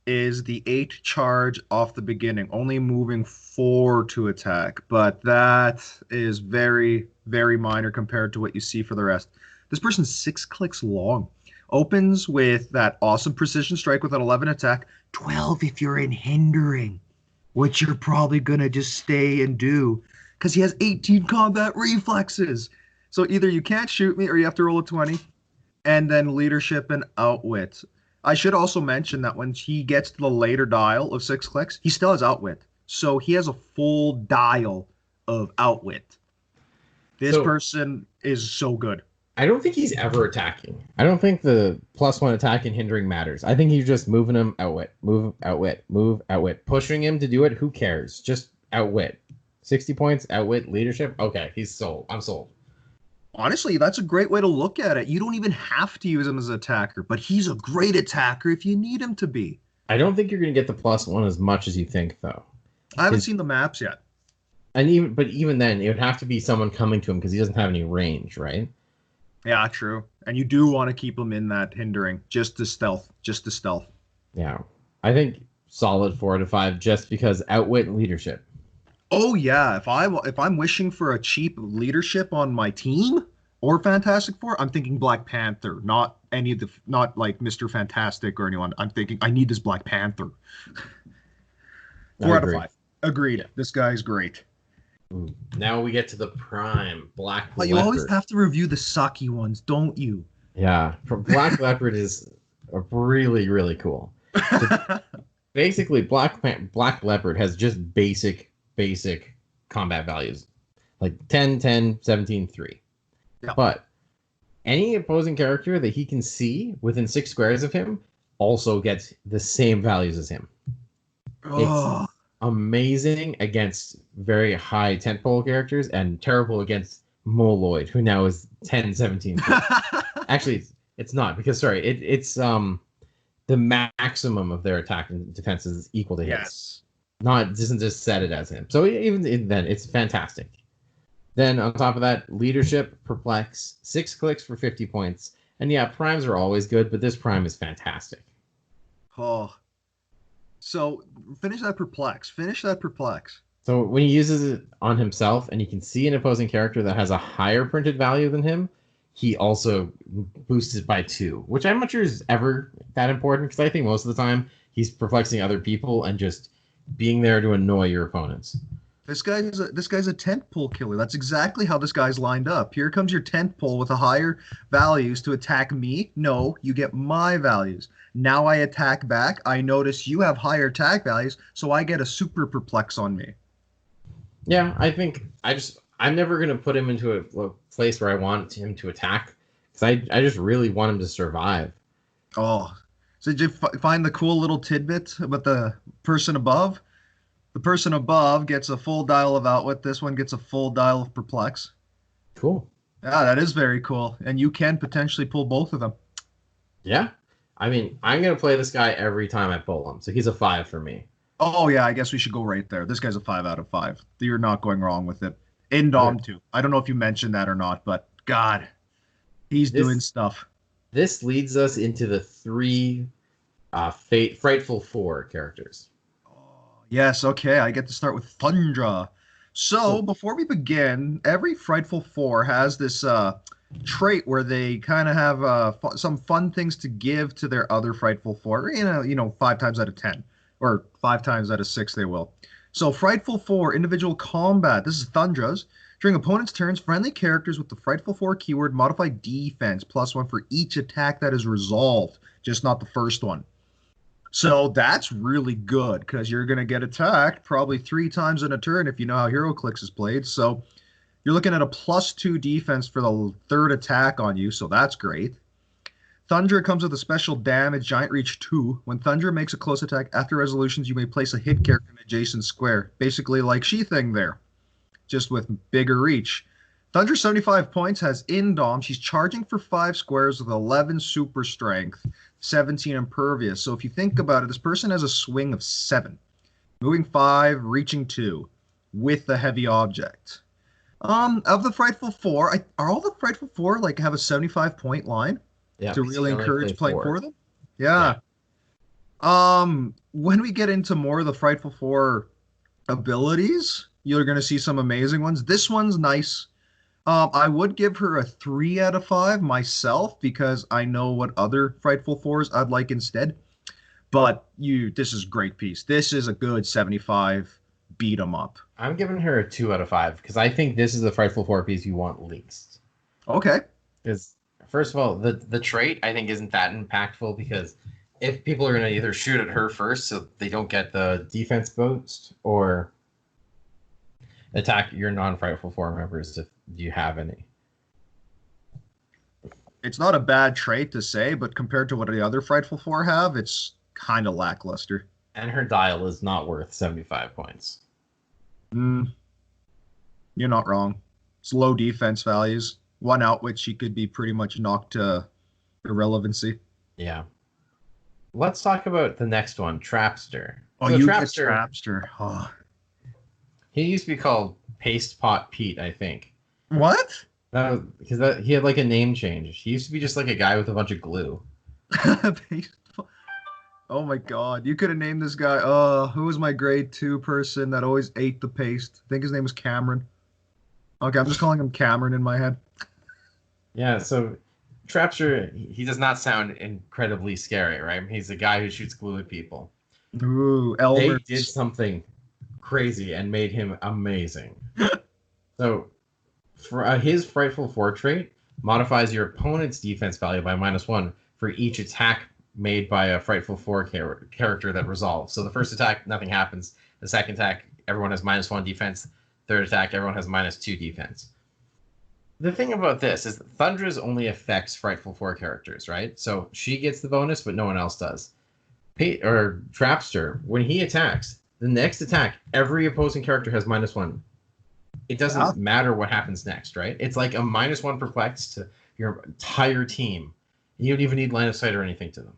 is the 8 charge off the beginning, only moving 4 to attack. But that is very, very minor compared to what you see for the rest. This person's 6 clicks long. Opens with that awesome precision strike with an 11 attack, 12 if you're in hindering, which you're probably going to just stay and do because he has 18 combat reflexes. So either you can't shoot me or you have to roll a 20, and then leadership and outwit. I should also mention that when he gets to the later dial of 6 clicks, he still has outwit. So he has a full dial of outwit. This person is so good. I don't think he's ever attacking. I don't think the +1 attack and hindering matters. I think he's just moving him outwit, move, outwit, move, outwit. Pushing him to do it, who cares? Just outwit. 60 points, outwit, leadership. Okay, he's sold. I'm sold. Honestly, that's a great way to look at it. You don't even have to use him as an attacker, but he's a great attacker if you need him to be. I don't think you're going to get the +1 as much as you think, though. I haven't seen the maps yet. And even then, it would have to be someone coming to him because he doesn't have any range, right? Yeah, true. And you do want to keep him in that hindering, just to stealth. Yeah. I think solid 4 out of 5 just because outwit and leadership. Oh yeah, if I'm wishing for a cheap leadership on my team or Fantastic Four, I'm thinking Black Panther, not like Mr. Fantastic or anyone. I'm thinking I need this Black Panther. 4 out of 5. Agreed. Yeah. This guy's great. Now we get to the prime Black Leopard. But you always have to review the sucky ones, don't you? Yeah, Black Leopard is really, really cool. So basically, Black Leopard has just basic combat values, like 10, 10, 17, 3. Yeah. But any opposing character that he can see within 6 squares of him also gets the same values as him. Oh. It's amazing against very high tentpole characters and terrible against Moloid, who now is 10, 17. Actually, it's not because it's the maximum of their attack and defense is equal to his. Yes. Doesn't just set it as him. So even then, it's fantastic. Then on top of that, leadership, perplex, 6 clicks for 50 points. And yeah, primes are always good, but this prime is fantastic. Oh. So finish that perplex. So when he uses it on himself and he can see an opposing character that has a higher printed value than him, he also boosts it by 2, which I'm not sure is ever that important because I think most of the time he's perplexing other people and just being there to annoy your opponents. This guy's a tent pole killer. That's exactly how this guy's lined up. Here comes your tent pole with a higher values to attack me. No, you get my values. Now I attack back. I notice you have higher attack values, so I get a super perplex on me. Yeah, I think I'm never going to put him into a place where I want him to attack because I just really want him to survive. Oh, so did you find the cool little tidbit about the person above? The person above gets a full dial of outwit. This one gets a full dial of perplex. Cool. Yeah, that is very cool. And you can potentially pull both of them. Yeah. I mean, I'm going to play this guy every time I pull him. So he's a 5 for me. Oh, yeah, I guess we should go right there. This guy's a 5 out of 5. You're not going wrong with it. In Dom, too. I don't know if you mentioned that or not, but God, he's doing stuff. This leads us into the 3 Frightful 4 characters. Yes, okay. I get to start with Thundra. So before we begin, every Frightful Four has this trait where they kind of have some fun things to give to their other Frightful Four. Five times out of 10, or five times out of six they will. So Frightful Four individual combat. This is Thundra's. During opponent's turns, friendly characters with the Frightful Four keyword modify defense +1 for each attack that is resolved, just not the first one. So that's really good because you're going to get attacked probably three times in a turn if you know how Hero Clix is played. So you're looking at a +2 defense for the third attack on you, so that's great. Thunder comes with a special damage, Giant Reach 2. When Thunder makes a close attack after resolutions, you may place a hit character in an adjacent square. Basically like She-Thing there, just with bigger reach. Thunder 75 points has Indom. She's charging for 5 squares with 11 super strength, 17 impervious. So if you think about it, this person has a swing of 7, moving 5, reaching 2, with the heavy object. Of the Frightful Four, are all the Frightful Four like have a 75 point line Yeah, to because really you only encourage play playing 4. for them? Yeah. When we get into more of the Frightful Four abilities, you're going to see some amazing ones. This one's nice. I would give her a 3 out of 5 myself because I know what other Frightful Fours I'd like instead. But this is a great piece. This is a good 75 beat 'em up. I'm giving her a 2 out of 5 because I think this is the Frightful Four piece you want least. Okay. Because first of all, the trait I think isn't that impactful because if people are going to either shoot at her first so they don't get the defense boost or attack your non-Frightful Four members if you have any. It's not a bad trait to say, but compared to what the other Frightful Four have, it's kind of lackluster. And her dial is not worth 75 points. You're not wrong. It's low defense values. One out which she could be pretty much knocked to irrelevancy. Yeah. Let's talk about the next one, Trapster. Oh, So you get Trapster. Oh. He used to be called Paste Pot Pete, I think. What? Because he had like a name change. He used to be just like a guy with a bunch of glue. Oh my god. You could have named this guy. Who was my grade 2 person that always ate the paste? I think his name was Cameron. Okay, I'm just calling him Cameron in my head. Yeah, so Trapster, he does not sound incredibly scary, right? He's a guy who shoots glue at people. Ooh, They Elmer. did something crazy and made him amazing. So for his Frightful Four trait modifies your opponent's defense value by -1 for each attack made by a Frightful Four character that resolves. So the first attack, nothing happens. The second attack, everyone has -1 defense. Third attack, everyone has -2 defense. The thing about this is that Thundra's only affects Frightful Four characters, right? So she gets the bonus, but no one else does. Trapster, when he attacks, the next attack, every opposing character has -1. It doesn't matter what happens next, right? It's like a -1 perplex to your entire team. You don't even need line of sight or anything to them.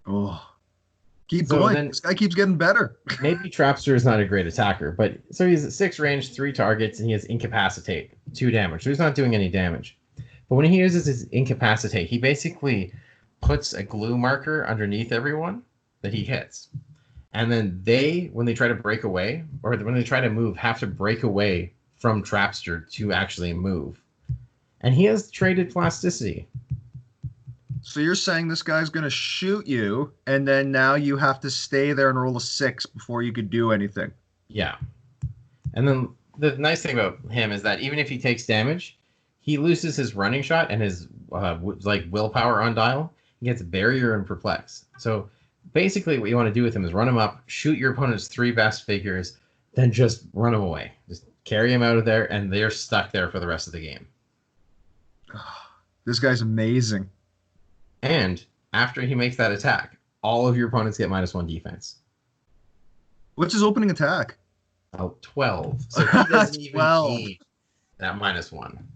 Oh, keep going. This guy keeps getting better. Maybe Trapster is not a great attacker, but so he's at 6 range, 3 targets, and he has Incapacitate, 2 damage. So he's not doing any damage. But when he uses his Incapacitate, he basically puts a glue marker underneath everyone that he hits. And then when they try to break away, or when they try to move, have to break away from Trapster to actually move. And he has traded plasticity. So you're saying this guy's going to shoot you, and then now you have to stay there and roll a 6 before you could do anything. Yeah. And then the nice thing about him is that even if he takes damage, he loses his running shot and his willpower on dial. He gets barrier and perplex. So basically what you want to do with him is run him up, shoot your opponent's 3 best figures, then just run him away. Just carry him out of there, and they're stuck there for the rest of the game. This guy's amazing. And after he makes that attack, all of your opponents get -1 defense. What's his opening attack? 12. So he doesn't even 12. need that -1.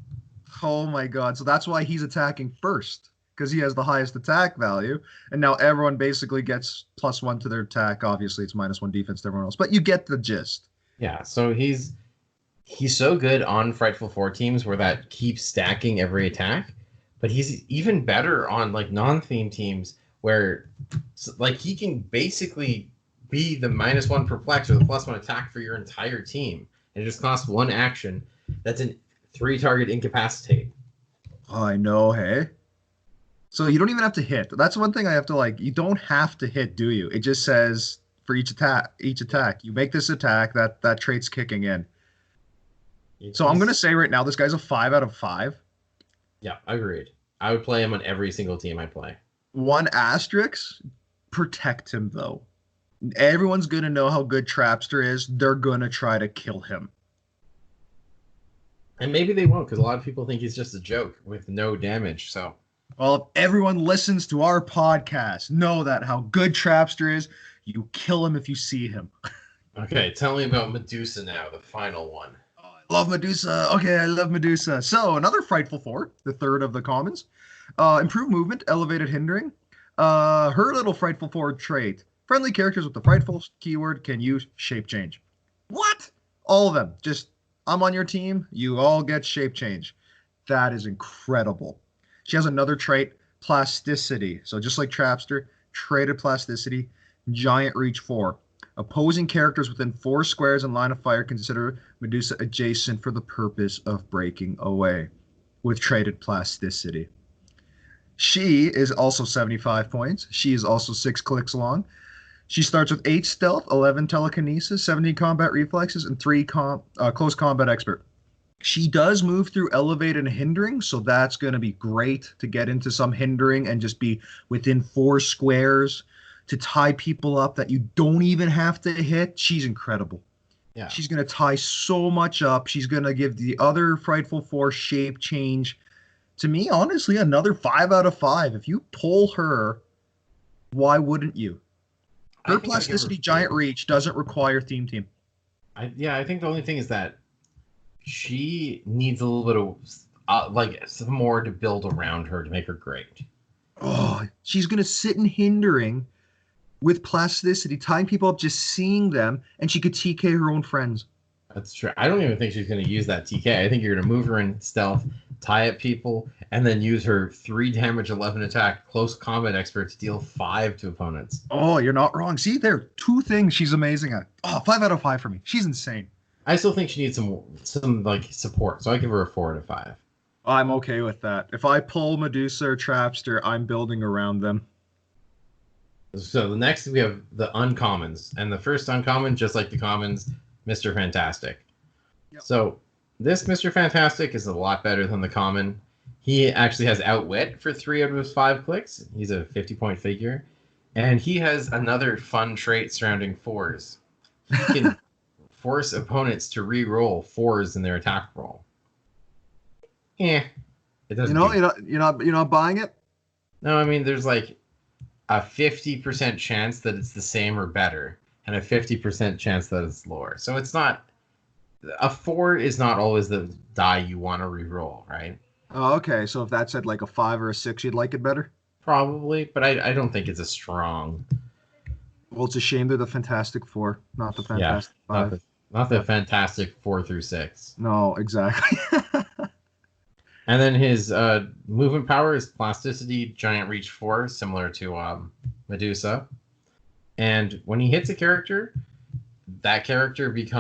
Oh my god. So that's why he's attacking first, because he has the highest attack value. And now everyone basically gets +1 to their attack. Obviously, it's -1 defense to everyone else. But you get the gist. Yeah, so he's so good on Frightful Four teams where that keeps stacking every attack. But he's even better on like non-theme teams where like he can basically be the -1 perplex or the +1 attack for your entire team and it just costs 1 action. That's an 3-target incapacitate. Oh, I know, hey? So you don't even have to hit. That's one thing I have to like. You don't have to hit, do you? It just says for each attack, you make this attack, that trait's kicking in. So I'm gonna say right now, this guy's a 5 out of 5. Yeah, agreed. I would play him on every single team I play. One asterisk, protect him though. Everyone's gonna know how good Trapster is. They're gonna try to kill him. And maybe they won't, because a lot of people think he's just a joke with no damage. So, well, if everyone listens to our podcast, know that how good Trapster is. You kill him if you see him. Okay, tell me about Medusa now, the final one. Oh, I love Medusa. Okay, I love Medusa. So another Frightful 4, the third of the commons. Improved movement, elevated hindering. Her little Frightful 4 trait. Friendly characters with the Frightful keyword can use shape change. What? All of them. Just, I'm on your team. You all get shape change. That is incredible. She has another trait, plasticity. So just like Trapster, traded plasticity, giant reach 4. Opposing characters within 4 squares in line of fire consider Medusa adjacent for the purpose of breaking away with traded plasticity. She is also 75 points. She is also 6 clicks long. She starts with 8 stealth, 11 telekinesis, 17 combat reflexes, and 3 close combat expert. She does move through elevated and hindering, so that's going to be great to get into some hindering and just be within 4 squares to tie people up that you don't even have to hit. She's incredible. Yeah. She's going to tie so much up. She's going to give the other Frightful 4 shape change. To me, honestly, another 5 out of 5. If you pull her, why wouldn't you? Her plasticity giant reach doesn't require theme team. I think the only thing is that she needs a little bit of like some more to build around her to make her great. Oh, she's gonna sit in hindering with plasticity, tying people up, just seeing them, and she could TK her own friends. That's true. I don't even think she's going to use that TK. I think you're going to move her in stealth, tie up people, and then use her 3 damage, 11 attack, close combat expert to deal 5 to opponents. Oh, you're not wrong. See, there are 2 things she's amazing at. Oh, 5 out of 5 for me. She's insane. I still think she needs some like support, so I give her a 4 out of 5. I'm okay with that. If I pull Medusa or Trapster, I'm building around them. So the next we have the uncommons, and the first uncommon, just like the commons, Mr. Fantastic. Yep. So this Mr. Fantastic is a lot better than the common. He actually has Outwit for 3 out of his 5 clicks. He's a 50-point figure. And he has another fun trait surrounding 4s. He can force opponents to re-roll 4s in their attack roll. It doesn't. You're not buying it? No, I mean there's like a 50% chance that it's the same or better, and a 50% chance that it's lower. So it's not, a 4 is not always the die you want to re-roll, right? Oh, okay. So if that said like a 5 or a 6, you'd like it better? Probably, but I don't think it's as strong. Well, it's a shame they're the Fantastic 4, not the Fantastic 5. Not the Fantastic 4 through 6. No, exactly. And then his movement power is plasticity, giant reach 4, similar to Medusa. And when he hits a character, that character gets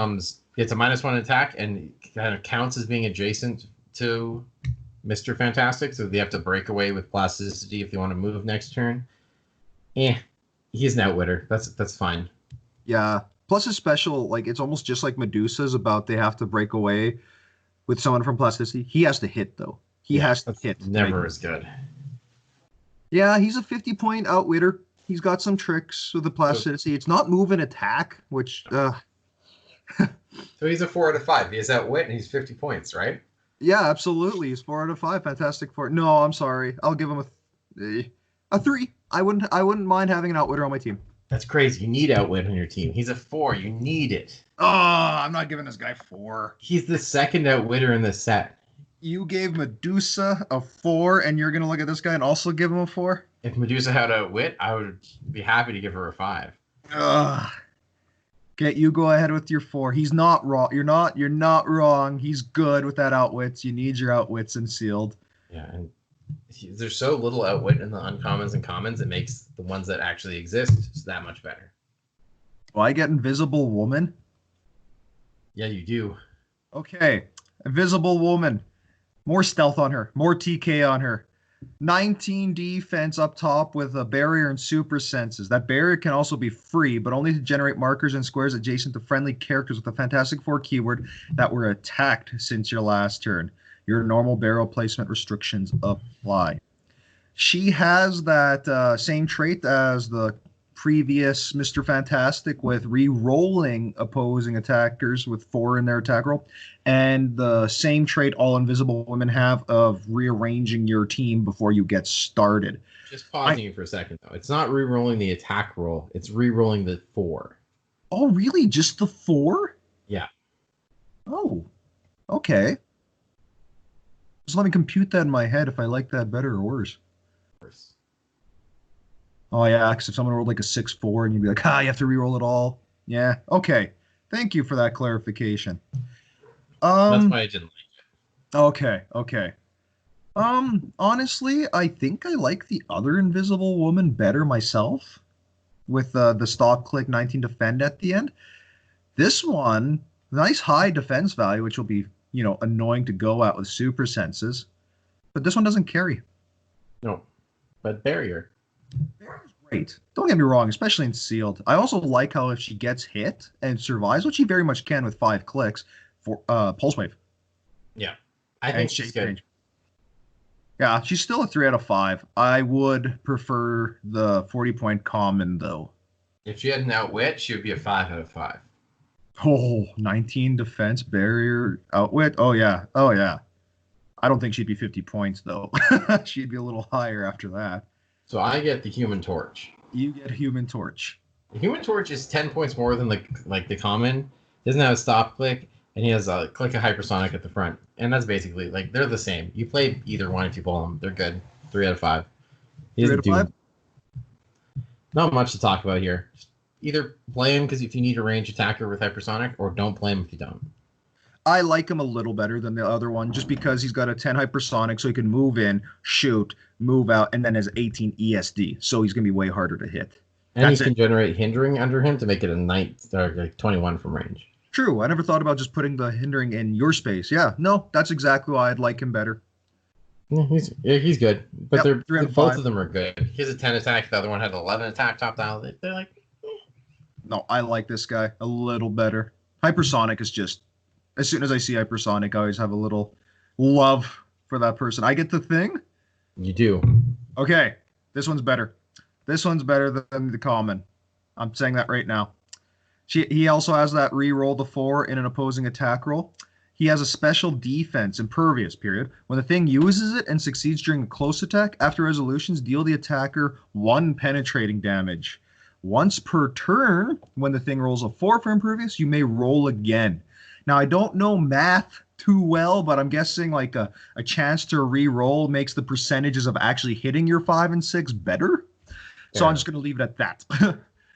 a -1 attack and kind of counts as being adjacent to Mr. Fantastic. So they have to break away with plasticity if they want to move next turn. He's an outwitter. That's fine. Yeah. Plus his special, like it's almost just like Medusa's about they have to break away with someone from plasticity. He has to hit though. He has to hit. Never as good. Yeah, he's a 50-point outwitter. He's got some tricks with the plasticity. It's not move and attack, which So he's a 4 out of 5. He has outwit and he's 50 points, right? Yeah, absolutely. He's 4 out of 5. Fantastic 4. No, I'm sorry. I'll give him a 3. I wouldn't mind having an outwitter on my team. That's crazy. You need outwit on your team. He's a 4. You need it. Oh, I'm not giving this guy 4. He's the second outwitter in the set. You gave Medusa a 4, and you're going to look at this guy and also give him a 4? If Medusa had outwit, I would be happy to give her a 5. Ugh. Okay, you go ahead with your 4. He's not wrong. You're not wrong. He's good with that outwits. You need your outwits and sealed. Yeah, and there's so little outwit in the uncommons and commons, it makes the ones that actually exist that much better. Well, I get Invisible Woman. Yeah, you do. Okay. Invisible Woman. More stealth on her. More TK on her. 19 defense up top with a barrier and super senses. That barrier can also be free, but only to generate markers and squares adjacent to friendly characters with a Fantastic Four keyword that were attacked since your last turn. Your normal barrel placement restrictions apply. She has that same trait as the previous Mr. Fantastic with re-rolling opposing attackers with 4 in their attack roll, and the same trait all Invisible Women have of rearranging your team before you get started. Just I pausing you for a second, though. It's not re-rolling the attack roll. It's re-rolling the 4. Oh, really? Just the 4? Yeah. Oh, okay. Just let me compute that in my head if I like that better or worse. Oh yeah, because if someone rolled like a 6-4 and you'd be like, you have to re-roll it all. Yeah, okay. Thank you for that clarification. That's why I didn't Okay, okay. Honestly, I think I like the other Invisible Woman better myself, with the stock click 19 defend at the end. This one, nice high defense value, which will be, annoying to go at with super senses. But this one doesn't carry. No, but barrier. Barrier's great. Don't get me wrong, especially in sealed. I also like how if she gets hit and survives, which she very much can with 5 clicks, for pulse wave. Yeah, I And think she's shape good. range. Yeah, she's still a 3 out of 5. I would prefer the 40-point common though. If she had an outwit, she would be a 5 out of 5. Oh, 19 defense barrier outwit. Oh yeah. Oh yeah. I don't think she'd be 50 points though. She'd be a little higher after that. So I get the Human Torch. You get Human Torch. The Human Torch is 10 points more than the common. He doesn't have a stop click, and he has a click of hypersonic at the front. And that's basically they're the same. You play either one if you pull them. They're good. 3 out of 5. He 3 out doesn't of do 5? not much to talk about here. Just either play him because if you need a range attacker with hypersonic, or don't play him if you don't. I like him a little better than the other one just because he's got a 10 hypersonic, so he can move in, shoot, move out, and then has 18 ESD. So he's going to be way harder to hit. And That's he can it. generate hindering under him to make it a 21 from range. True. I never thought about just putting the hindering in your space. Yeah, no, that's exactly why I'd like him better. He's good, but Yep, they're 3 out of both 5. of them are good. He has a 10 attack. The other one had 11 attack top down. They're like, No, I like this guy a little better. Hypersonic is just, as soon as I see Hypersonic, I always have a little love for that person. I get the thing. you do. Okay, this one's better. This one's better than the common. I'm saying that right now. He also has that re-roll the 4 in an opposing attack roll. He has a special defense, impervious period. When the thing uses it and succeeds during a close attack, after resolutions, deal the attacker 1 penetrating damage. Once per turn, when the thing rolls a 4 for impervious, you may roll again. Now, I don't know math too well, but I'm guessing like a chance to re-roll makes the percentages of actually hitting your 5 and 6 better. So I'm just going to leave it at that.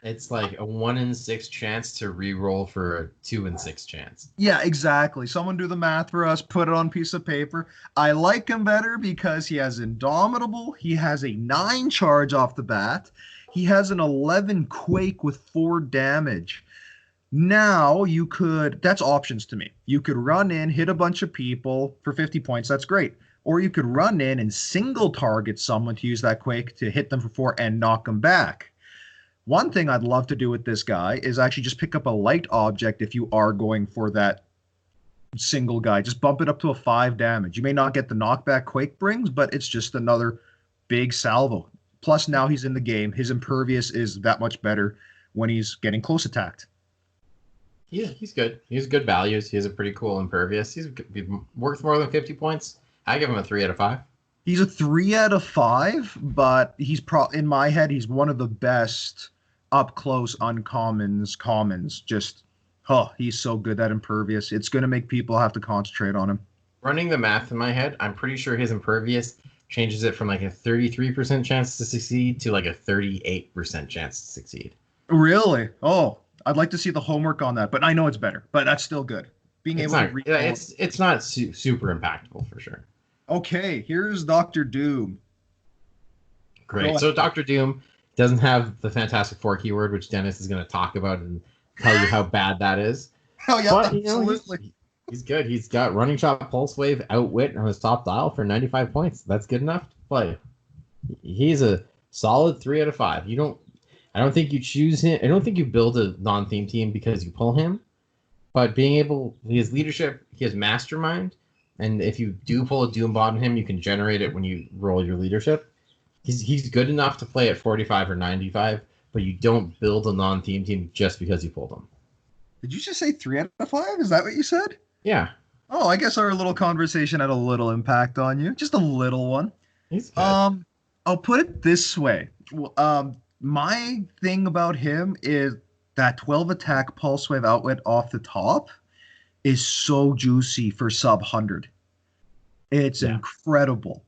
It's like a 1 in 6 chance to re-roll for a 2 in 6 chance. Yeah, exactly. Someone do the math for us, put it on a piece of paper. I like him better because he has Indomitable. He has a 9 charge off the bat. He has an 11 Quake with 4 damage. Now that's options to me. You could run in, hit a bunch of people for 50 points. That's great. Or you could run in and single target someone to use that Quake to hit them for 4 and knock them back. One thing I'd love to do with this guy is actually just pick up a light object if you are going for that single guy. Just bump it up to a 5 damage. You may not get the knockback Quake brings, but it's just another big salvo. Plus, now he's in the game. His impervious is that much better when he's getting close attacked. Yeah, he's good. He has good values. He has a pretty cool impervious. He's worth more than 50 points. I give him a 3 out of 5. He's a 3 out of 5, but he's in my head, he's one of the best up close uncommons, commons. Just, he's so good at impervious. It's going to make people have to concentrate on him. Running the math in my head, I'm pretty sure his impervious changes it from like a 33% chance to succeed to like a 38% chance to succeed. Really? Oh, I'd like to see the homework on that, but I know it's better. But that's still good. It's not super impactful for sure. Okay, here's Dr. Doom. Great. So Dr. Doom doesn't have the Fantastic Four keyword, which Dennis is going to talk about and tell you how bad that is. Oh yeah, But absolutely. he's good. He's got running shot, pulse wave, outwit on his top dial for 95 points. That's good enough to play. He's a solid 3 out of 5. You don't. I don't think you choose him. I don't think you build a non-theme team because you pull him. But being able, he has leadership, he has mastermind, and if you do pull a Doom bot on him, you can generate it when you roll your leadership. He's good enough to play at 45 or 95, but you don't build a non-theme team just because you pulled him. Did you just say 3 out of 5? Is that what you said? Yeah, Oh, I guess our little conversation had a little impact on you, just a little one. he's good. Um, I'll put it this way. My thing about him is that 12 attack pulse wave outwit off the top is so juicy for sub 100. It's Yeah. incredible.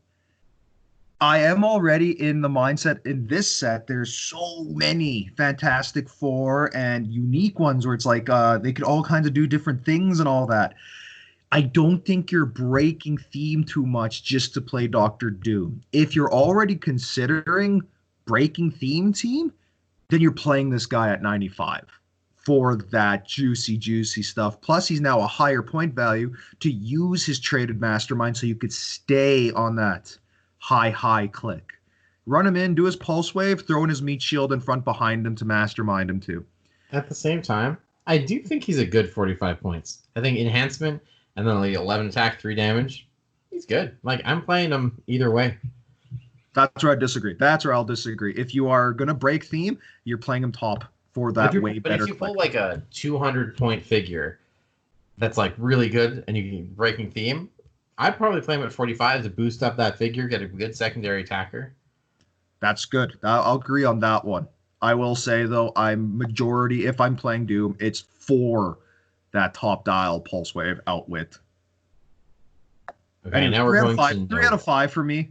I am already in the mindset in this set. There's so many Fantastic Four and unique ones where it's like they could all kinds of do different things and all that. I don't think you're breaking theme too much just to play Doctor Doom. If you're already considering breaking theme team, then you're playing this guy at 95 for that juicy stuff. Plus, he's now a higher point value to use his traded mastermind so you could stay on that high click. Run him in, do his pulse wave, throw in his meat shield in front behind him to mastermind him too. At the same time, I do think he's a good 45 points. I think enhancement and then like 11 attack, 3 damage. He's good. Like I'm playing him either way. That's where I disagree. That's where I'll disagree. If you are gonna break theme, you're playing him top for that way But better. if you pull click. like a 200-point figure that's like really good and you can breaking theme, I'd probably play him at 45 to boost up that figure, get a good secondary attacker. That's good. I'll agree on that one. I will say though, I'm majority if I'm playing Doom, it's for that top dial pulse wave outwit. Okay, Anyway, now we're three out of going five. to 3 out of 5 for me.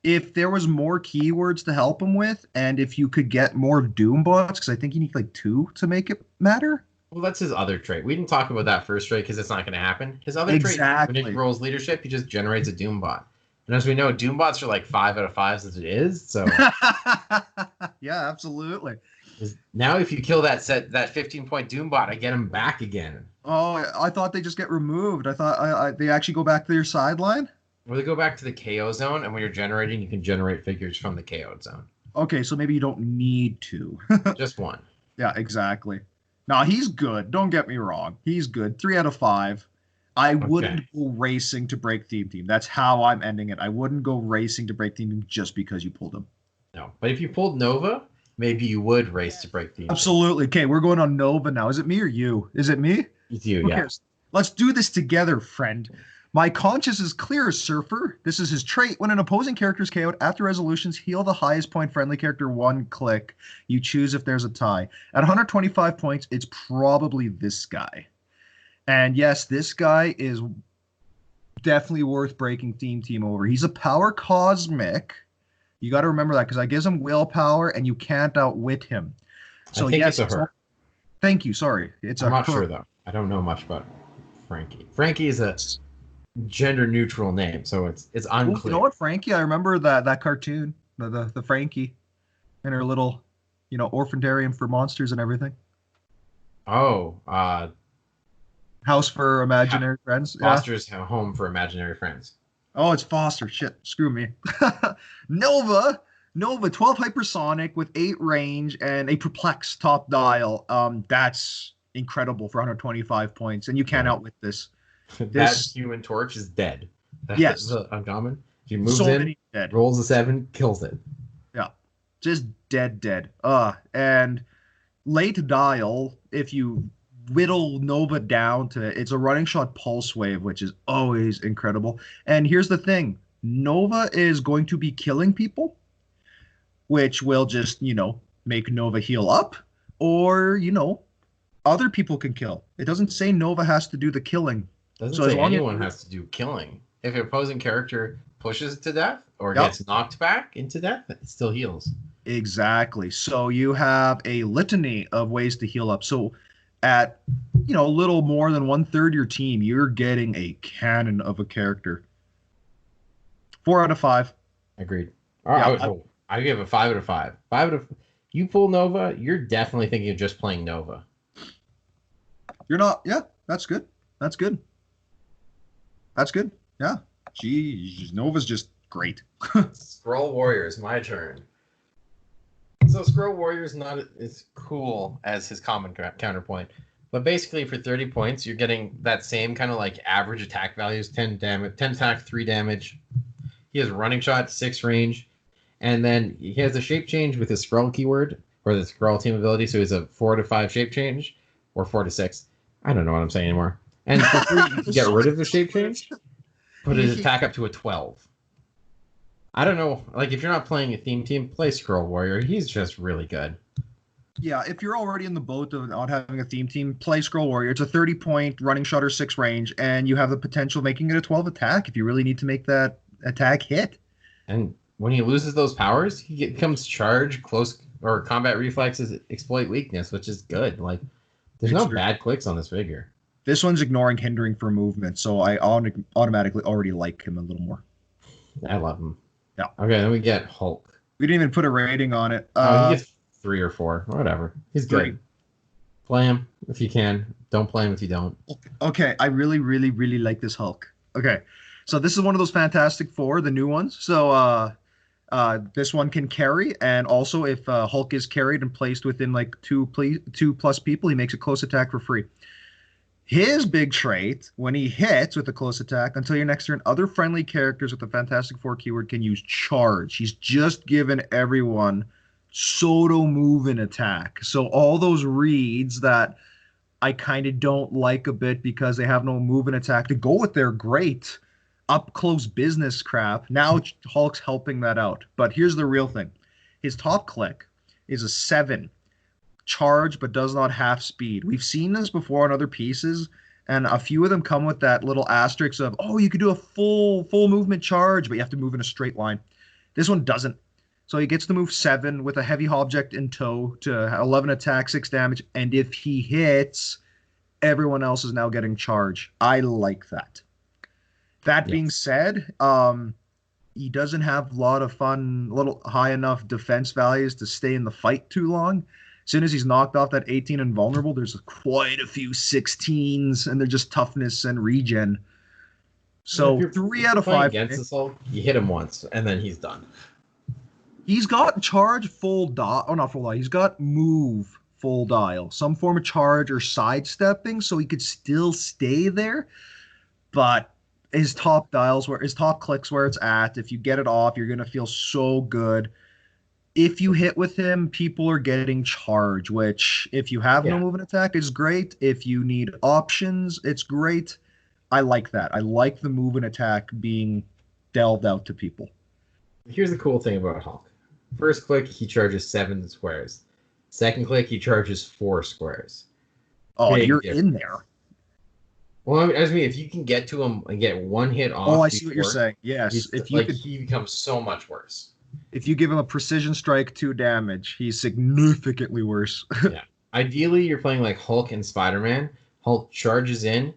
If there was more keywords to help him with, and if you could get more Doom bots, because I think you need like 2 to make it matter. Well, that's his other trait. We didn't talk about that first trait because it's not going to happen. His other trait, when he Exactly. rolls leadership, he just generates a Doom bot. And as we know, Doom bots are like 5 out of 5s as it is. So Yeah, absolutely. now if you kill that 15-point Doom bot, I get him back again. Oh, I thought they just get removed. I thought they actually go back to their sideline. Or they go back to the KO zone, and when you're generating, you can generate figures from the KO zone. Okay, so maybe you don't need to. Just one. Yeah, exactly. Now he's good. Don't get me wrong. He's good. 3 out of 5. I wouldn't go racing to break theme team. That's how I'm ending it. I wouldn't go racing to break theme team just because you pulled him. No. But if you pulled Nova, maybe you would race to break the Absolutely. Okay, we're going on Nova now. Is it me or you? Is it me? It's you, Okay, yeah. let's do this together, friend. My conscience is clear as Surfer. This is his trait. When an opposing character is KO'd after resolutions, heal the highest point friendly character 1 click. You choose if there's a tie. At 125 points, it's probably this guy. And yes, this guy is definitely worth breaking theme team over. He's a power cosmic. You got to remember that because I gives him willpower and you can't outwit him. So I think yes, it's a her. Thank you. Sorry, it's I'm a not her. sure though. I don't know much about Frankie. Frankie is a gender neutral name, so it's Ooh, unclear. you know what, Frankie? I remember that cartoon, the Frankie, and her little, orphanarium for monsters and everything. Oh, House for imaginary friends. Yeah. Foster's Home for Imaginary Friends. Oh, it's Foster. Shit, screw me. Nova, 12 hypersonic with 8 range and a perplex top dial. That's incredible for 125 points, and you can't outwit this. That Human Torch is dead. That's Yes. the uncommon. She moves So in, many dead. rolls a 7, kills it. Yeah, just dead. And late dial, if you whittle Nova down to it's a running shot pulse wave, which is always incredible. And here's the thing, Nova is going to be killing people, which will just, make Nova heal up, or, other people can kill. It doesn't say Nova has to do the killing. Doesn't So as say long as anyone you're- has to do killing. If an opposing character pushes to death or Yep. gets knocked back into death, it still heals. Exactly. So you have a litany of ways to heal up. So at, a little more than 1/3 your team, you're getting a cannon of a character. 4 out of 5. Agreed. All right, Yeah, I give a 5 out of 5. You pull Nova, you're definitely thinking of just playing Nova. You're not. Yeah, that's good. That's good. That's good. Yeah. Geez, Nova's just great. Scroll Warriors, my turn. So Scroll Warrior's not as cool as his common counterpoint, but basically for 30 points, you're getting that same kind of like average attack values: 10 damage, 10 attack, 3 damage. He has running shot, 6 range, and then he has a shape change with his Scroll keyword or the Scroll team ability. So he's a 4 to 5 shape change, or 4 to 6. I don't know what I'm saying anymore. And for free, you can get rid of the shape change, put his attack up to a 12. I don't know. Like, if you're not playing a theme team, play Scroll Warrior. He's just really good. Yeah, if you're already in the boat of not having a theme team, play Scroll Warrior. It's a 30-point running shot or 6 range, and you have the potential of making it a 12 attack if you really need to make that attack hit. And when he loses those powers, he becomes charge, close, or combat reflexes, exploit weakness, which is good. Like, there's no bad clicks on this figure. This one's ignoring hindering for movement, so I automatically already like him a little more. I love him. Yeah. Okay, then we get Hulk. We didn't even put a rating on it. He gets 3 or 4, whatever. He's good. Play him if you can. Don't play him if you don't. Okay, I really, really, really like this Hulk. Okay, so this is one of those Fantastic Four, the new ones. So this one can carry, and also if Hulk is carried and placed within like two plus people, he makes a close attack for free. His big trait, when he hits with a close attack, until your next turn, other friendly characters with the Fantastic Four keyword can use charge. He's just given everyone Soto move and attack. So all those reads that I kind of don't like a bit because they have no move and attack to go with their great up close business crap. Now Hulk's helping that out. But here's the real thing. His top click is a 7. Charge but does not have speed. We've seen this before on other pieces, and a few of them come with that little asterisk of, oh, you could do a full movement charge, but you have to move in a straight line. This one doesn't. So he gets to move 7 with a heavy object in tow to 11 attack, 6 damage, and if he hits, everyone else is now getting charge. I like that. That being said, he doesn't have a lot of fun, little high enough defense values to stay in the fight too long. As soon as he's knocked off that 18 invulnerable, there's quite a few 16s, and they're just toughness and regen. So 3 out of 5 against this Hulk, you hit him once, and then he's done. He's got charge full dial. Oh, not full dial. He's got move full dial. Some form of charge or sidestepping, so he could still stay there. But his top clicks where it's at. If you get it off, you're gonna feel so good. If you hit with him, people are getting charge, which if you have no move and attack, is great. If you need options, it's great. I like that. I like the move and attack being delved out to people. Here's the cool thing about Hulk. First click, he charges 7 squares. Second click, he charges 4 squares. Oh, you're in there. Well, I mean, if you can get to him and get one hit off. Oh, I see what you're saying. Yes, if you he becomes so much worse. If you give him a precision strike 2 damage, he's significantly worse. Yeah. Ideally, you're playing like Hulk and Spider-Man. Hulk charges in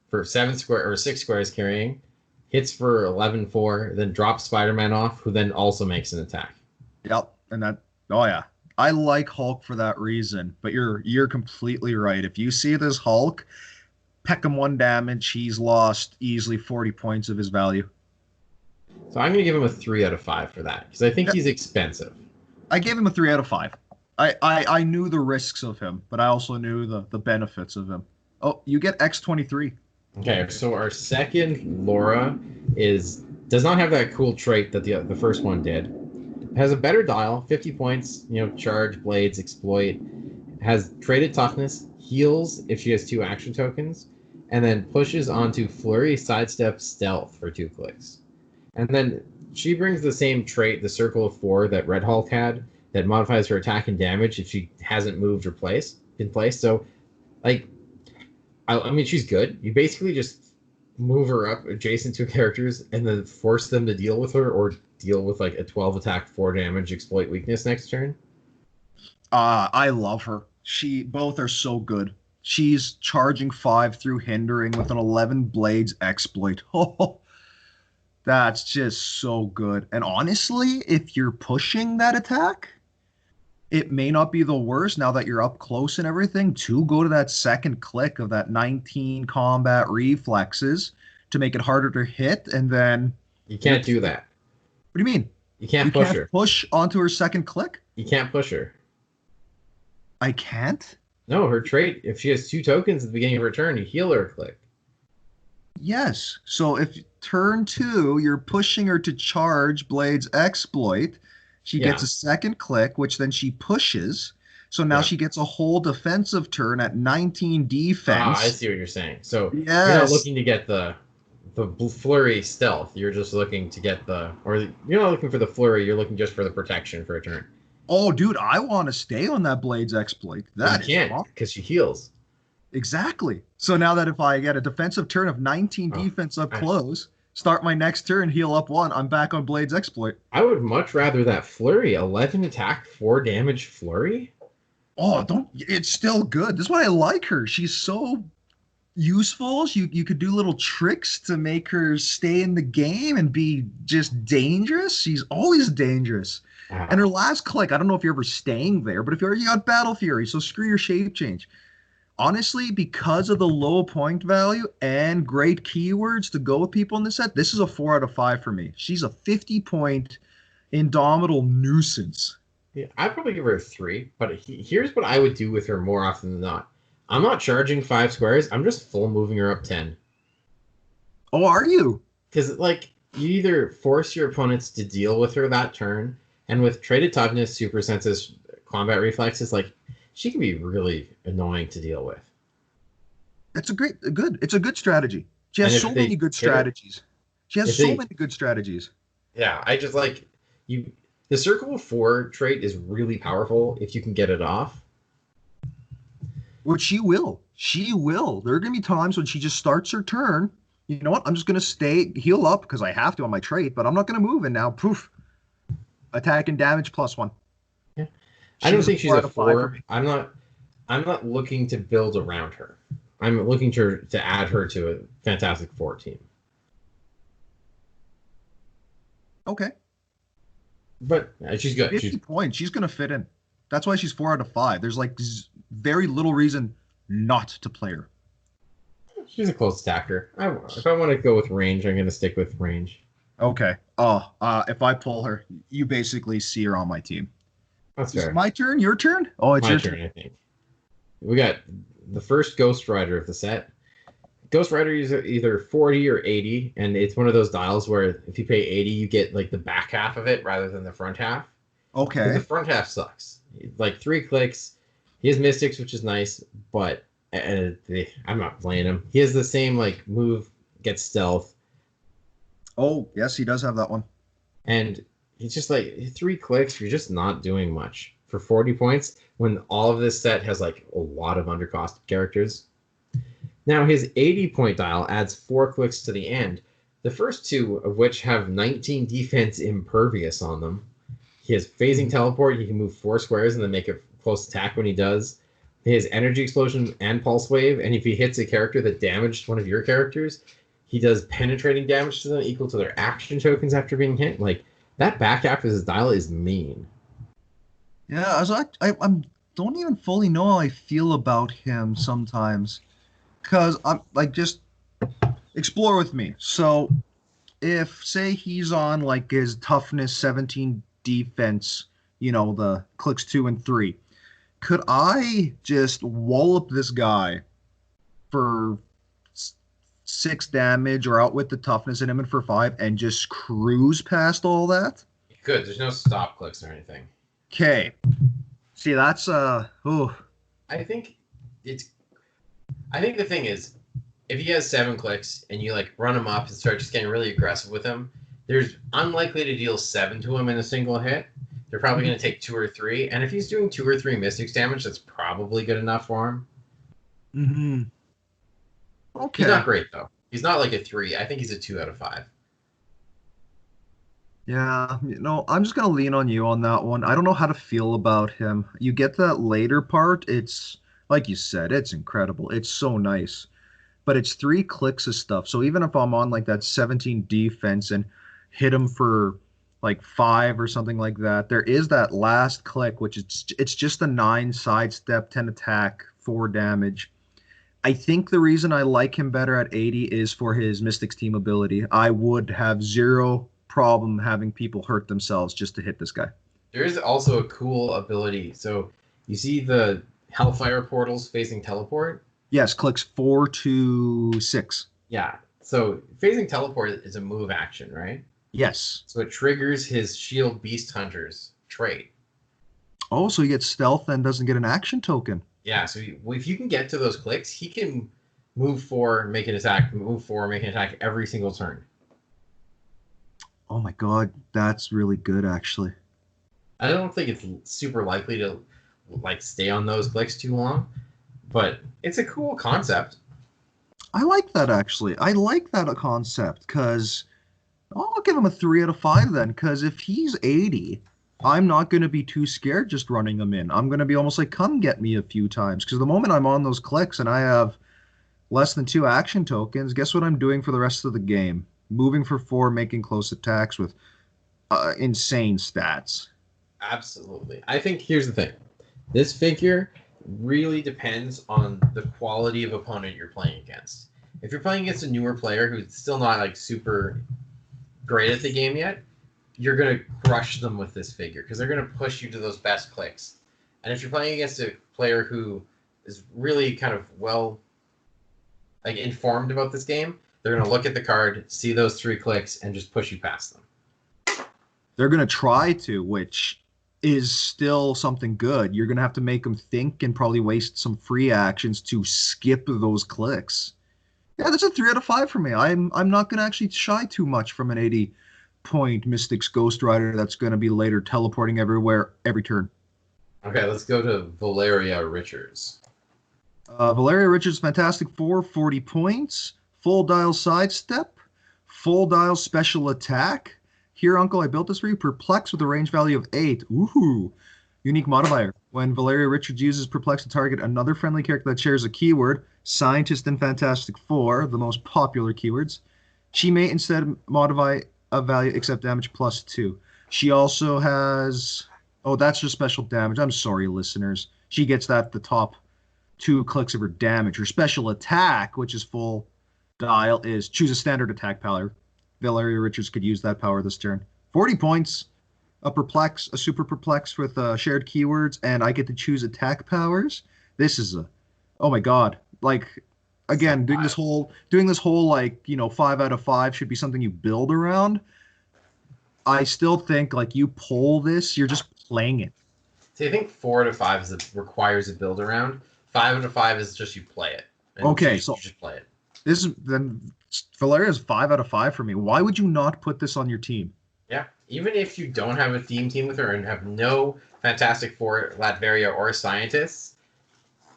for 6 squares carrying, hits for 11-4, then drops Spider-Man off, who then also makes an attack. Yep, and that. Oh yeah, I like Hulk for that reason. But you're completely right. If you see this Hulk, peck him 1 damage, he's lost easily 40 points of his value. So I'm going to give him a 3 out of 5 for that, because I think he's expensive. I gave him a 3 out of 5. I knew the risks of him, but I also knew the benefits of him. Oh, you get X23. Okay, so our second Laura does not have that cool trait that the first one did. Has a better dial, 50 points, charge, blades, exploit. Has traded toughness, heals if she has 2 action tokens, and then pushes onto flurry, sidestep, stealth for 2 clicks. And then she brings the same trait, the Circle of 4 that Red Hulk had, that modifies her attack and damage if she hasn't moved or in place. So, like, I mean, she's good. You basically just move her up adjacent to characters and then force them to deal with her or deal with, like, a 12 attack, 4 damage, exploit weakness next turn. I love her. Both are so good. She's charging 5 through hindering with an 11 blades exploit. Oh, that's just so good. And honestly, if you're pushing that attack, it may not be the worst now that you're up close and everything to go to that second click of that 19 combat reflexes to make it harder to hit. And then You you're, can't do that. what do you mean? You can't You push can't her. push onto her second click? You can't push her. I can't? No, her trait, if she has 2 tokens at the beginning of her turn, you heal her a click. Yes. So if turn two, you're pushing her to charge Blade's exploit. She gets Yeah. a second click, which then she pushes. So now Yeah. she gets a whole defensive turn at 19 Ah, I defense. see what you're saying. So you're not Yes. looking to get the flurry stealth. You're just looking to get or you're not looking for the flurry. You're looking just for the protection for a turn. Oh, dude, I want to stay on that Blade's exploit. But you That is can't fun. because she heals. Exactly. So now that if I get a defensive turn of 19 Oh, defense up I, close, start my next turn, heal up one, I'm back on Blade's exploit. I would much rather that flurry. 11 attack, 4 damage flurry. Oh, don't. It's still good. This is why I like her. She's so useful. You could do little tricks to make her stay in the game and be just dangerous. She's always dangerous. And Ah, her last click, I don't know if you're ever staying there, but if you're you got Battle Fury, so screw your shape change. Honestly, because of the low point value and great keywords to go with people in this set, this is a 4 out of 5 for me. She's a 50-point indomitable nuisance. yeah, I'd probably give her a 3. But here's what I would do with her more often than not. I'm not charging 5 squares. I'm just full moving her up 10. Oh, are you? Because like you either force your opponents to deal with her that turn, and with traded toughness, super senses, combat reflexes, like she can be really annoying to deal with. It's a good. It's a good strategy. She And has if so many they good hit her, strategies. She has if so they many good strategies. yeah, I just like you. The circle of 4 trait is really powerful if you can get it off. Which she will. She will. There are gonna be times when she just starts her turn. You know what? I'm just gonna stay heal up because I have to on my trait, but I'm not gonna move. And now, poof, attack and damage +1. Yeah. I don't She's a think she's four a out of five for 4. me. I'm not looking to build around her. I'm looking to add her to a Fantastic Four team. Okay, But she's good. 50 points. She's gonna fit in. That's why she's 4 out of 5. There's like very little reason not to play her. She's a close attacker. If I want to go with range, I'm going to stick with range. Okay. Oh, if I pull her, you basically see her on my team. That's Is it fair. my turn? Your turn? Oh, it's My your turn, turn. I think. We got the first Ghost Rider of the set. Ghost Rider is either 40 or 80, and it's one of those dials where if you pay 80, you get like the back half of it rather than the front half. Because the Okay. front half sucks. Like 3 clicks. He has Mystics, which is nice, but I'm not playing him. He has the same like move, gets stealth, Oh, yes, he does have that one. and he's just like 3 clicks. You're just not doing much for 40 points when all of this set has like a lot of undercosted characters. Now his 80-point dial adds 4 clicks to the end. The first 2 of which have 19 defense impervious on them. He has phasing teleport. He can move 4 squares and then make a close attack when he does. He has energy explosion and pulse wave, and if he hits a character that damaged one of your characters, he does penetrating damage to them equal to their action tokens after being hit. Like that back half of his dial is mean. Yeah, I'm don't even fully know how I feel about him sometimes. Cause I'm like just explore with me. So if say he's on like his toughness 17 defense, the clicks 2 and 3, could I just wallop this guy for 6 damage or outwit the toughness in him and for 5 and just cruise past all that? Good. There's no stop clicks or anything. Okay. See, that's oh I think it's. I think the thing is, if he has 7 clicks and you like run him up and start just getting really aggressive with him, there's unlikely to deal 7 to him in a single hit. They're probably going to take 2 or 3, and if he's doing 2 or 3 mystics damage, that's probably good enough for him. mm-hmm. He's Okay. not great though. He's not like a 3. I think he's a 2 out of 5. Yeah, I'm just gonna lean on you on that one. I don't know how to feel about him. You get that later part, it's like you said, it's incredible. It's so nice. But it's 3 clicks of stuff. So even if I'm on like that 17 defense and hit him for like 5 or something like that. There is that last click, which it's just a 9 sidestep, 10 attack, 4 damage. I think the reason I like him better at 80 is for his Mystics team ability. I would have zero problem having people hurt themselves just to hit this guy. There is also a cool ability. So you see the Hellfire portals facing teleport? Yes, clicks 4 to 6. Yeah. So phasing teleport is a move action, right? Yes. So it triggers his Shield Beast Hunters trait. Oh, so he gets stealth and doesn't get an action token. Yeah, so if you can get to those clicks, he can move 4, make an attack, move 4, make an attack every single turn. Oh my god, that's really good actually. I don't think it's super likely to like stay on those clicks too long, but it's a cool concept. I like that actually. I like that concept because I'll give him a 3 out of 5 then. Because if he's 80, I'm not going to be too scared just running him in. I'm going to be almost like, come get me a few times. Because the moment I'm on those clicks and I have less than 2 action tokens, guess what I'm doing for the rest of the game? Moving for 4, making close attacks with insane stats. Absolutely. I think here's the thing. This figure really depends on the quality of opponent you're playing against. If you're playing against a newer player who's still not like super great at the game yet, you're going to crush them with this figure because they're going to push you to those best clicks. And if you're playing against a player who is really kind of well like informed about this game, they're going to look at the card, see those 3 clicks, and just push you past them. They're going to try to, which is still something good. You're going to have to make them think and probably waste some free actions to skip those clicks. Yeah, that's a 3 out of 5 for me. I'm not going to actually shy too much from an 80-point Mystics Ghost Rider that's going to be later teleporting everywhere every turn. Okay, let's go to Valeria Richards. Valeria Richards, Fantastic Four, 40 points. Full dial sidestep. Full dial special attack. Here, Uncle, I built this for you. Perplex with a range value of 8. Ooh. Unique modifier. When Valeria Richards uses Perplex to target another friendly character that shares a keyword, Scientist and Fantastic Four, the most popular keywords, she may instead modify a value except damage plus 2. She also has... Oh, that's just special damage. I'm sorry, listeners. She gets that at the top 2 clicks of her damage. Her special attack, which is full dial, is choose a standard attack power. Valeria Richards could use that power this turn. 40 points. A perplex, a super perplex with shared keywords, and I get to choose attack powers. This is a, oh my god! Like, again, doing this whole like 5 out of 5 should be something you build around. I still think like you pull this, you're just playing it. See, I think 4 out of 5 requires a build around. 5 out of 5 is just you play it. Okay, so you just play it. This is then Valeria is 5 out of 5 for me. Why would you not put this on your team? Yeah, even if you don't have a theme team with her and have no Fantastic Four, Latveria, or Scientists,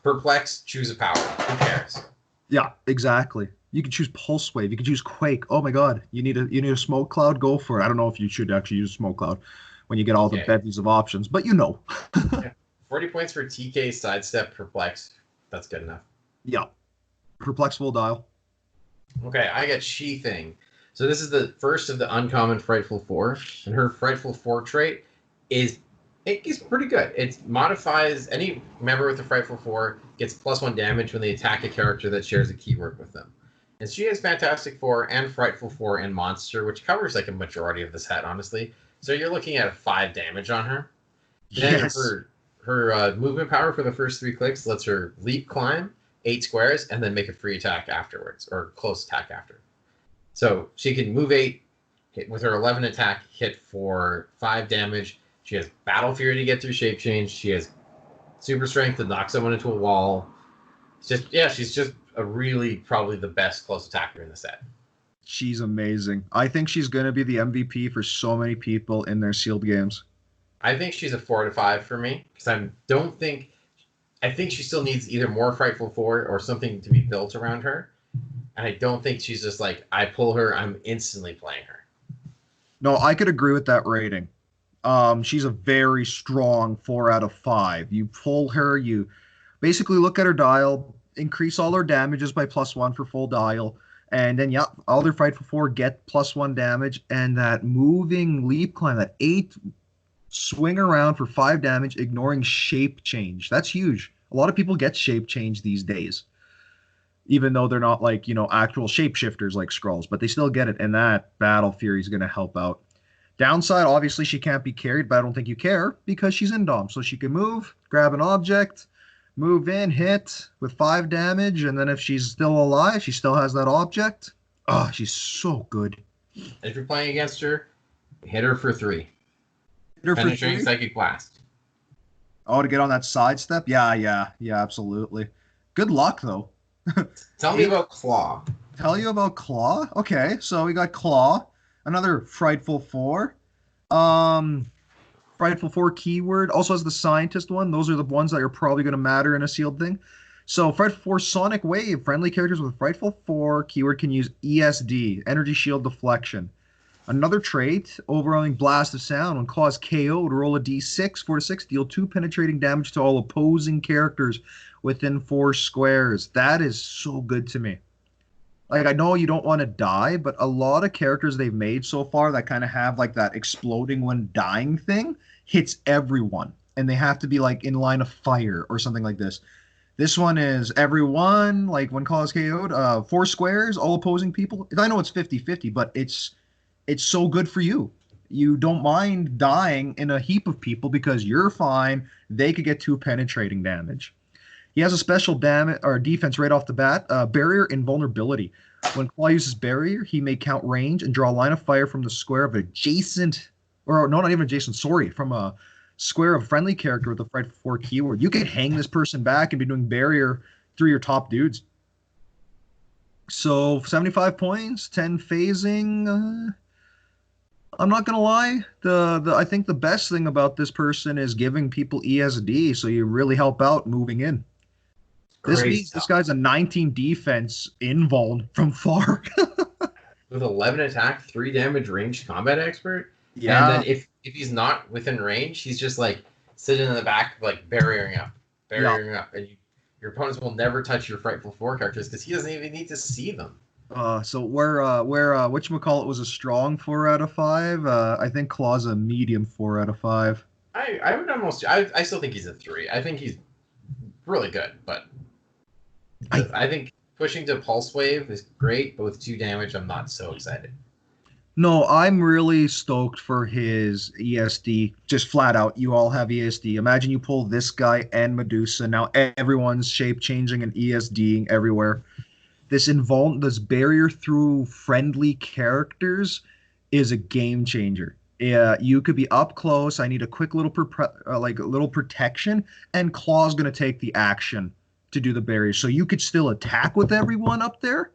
Perplex, choose a power. Who cares? Yeah, exactly. You can choose Pulse Wave. You can choose Quake. Oh my God, you need a Smoke Cloud. Go for it. I don't know if you should actually use Smoke Cloud when you get all the bevies of options, but Yeah. 40 points for TK, Sidestep, Perplex. That's good enough. Yeah. Perplex full dial. Okay, I got She Thing. So this is the first of the uncommon Frightful Four, and her Frightful Four trait is pretty good. It modifies any member with the Frightful Four gets +1 damage when they attack a character that shares a keyword with them. And she has Fantastic Four and Frightful Four and Monster, which covers like a majority of the set, honestly. So you're looking at 5 damage on her. Then Yes. her movement power for the first 3 clicks lets her leap, climb 8 squares, and then make a free attack afterwards, or close attack after. So she can move 8, hit with her 11 attack, hit for 5 damage. She has Battle Fury to get through Shape Change. She has Super Strength to knock someone into a wall. She's just a really probably the best close attacker in the set. She's amazing. I think she's going to be the MVP for so many people in their sealed games. I think she's a 4 out of 5 for me because I think she still needs either more Frightful Four or something to be built around her. And I don't think she's just like, I pull her, I'm instantly playing her. No, I could agree with that rating. She's a very strong 4 out of 5. You pull her, you basically look at her dial, increase all her damages by +1 for full dial, And then, yeah, all their fight for 4 get +1 damage. And that moving leap climb, that 8 swing around for 5 damage, ignoring shape change. That's huge. A lot of people get shape change these days, even though they're not like, actual shapeshifters like Skrulls, but they still get it. And that Battle Fury is going to help out. Downside, obviously, she can't be carried, but I don't think you care because she's Indom. So she can move, grab an object, move in, hit with 5 damage, and then if she's still alive, she still has that object. Oh, she's so good. If you're playing against her, hit her for 3. Hit her for Penetrating 3. Psychic Blast. Oh, to get on that sidestep? Yeah, absolutely. Good luck, though. Tell me about Claw. Tell you about Claw? Okay, so we got Claw, another Frightful 4. Um, Frightful 4 keyword also has the Scientist one. Those are the ones that are probably going to matter in a sealed thing. So Frightful 4 Sonic Wave. Friendly characters with Frightful 4 keyword can use ESD, Energy Shield Deflection. Another trait, Overwhelming Blast of Sound. When Claw is KO'd, roll a d6, 4 to 6, deal 2 penetrating damage to all opposing characters within 4 squares. That is so good to me. Like, I know you don't want to die, but a lot of characters they've made so far that kind of have like that exploding when dying thing hits everyone, and they have to be like in line of fire or something like this. This one is everyone, like when Claw is KO'd, 4 squares, all opposing people. I know it's 50-50, but it's so good for you. You don't mind dying in a heap of people because you're fine. They could get 2 penetrating damage. He has a special damage or defense right off the bat, barrier invulnerability. When Claw uses barrier, he may count range and draw a line of fire from the square of adjacent, or no, not even adjacent, sorry, from a square of friendly character with the Fright 4 keyword. You could hang this person back and be doing barrier through your top dudes. So 75 points, 10 phasing. I'm not gonna lie. The I think the best thing about this person is giving people ESD, so you really help out moving in. This Great means stuff. this guy's a 19 defense invuln from far. With 11 attack, 3 damage, ranged combat expert. Yeah. And then if he's not within range, he's just like sitting in the back, like barriering up, and your opponents will never touch your Frightful 4 characters because he doesn't even need to see them. So where whatchamacallit was a strong 4 out of 5. I think Claw's a medium 4 out of 5. I would almost I still think he's a 3. I think he's really good, but I think pushing to Pulse Wave is great, but with 2 damage, I'm not so excited. No, I'm really stoked for his ESD. Just flat out, you all have ESD. Imagine you pull this guy and Medusa. Now everyone's shape changing and ESDing everywhere. This barrier through friendly characters is a game changer. Yeah, you could be up close. I need a quick little little protection, and Claw's gonna take the action to do the barrier. So you could still attack with everyone up there,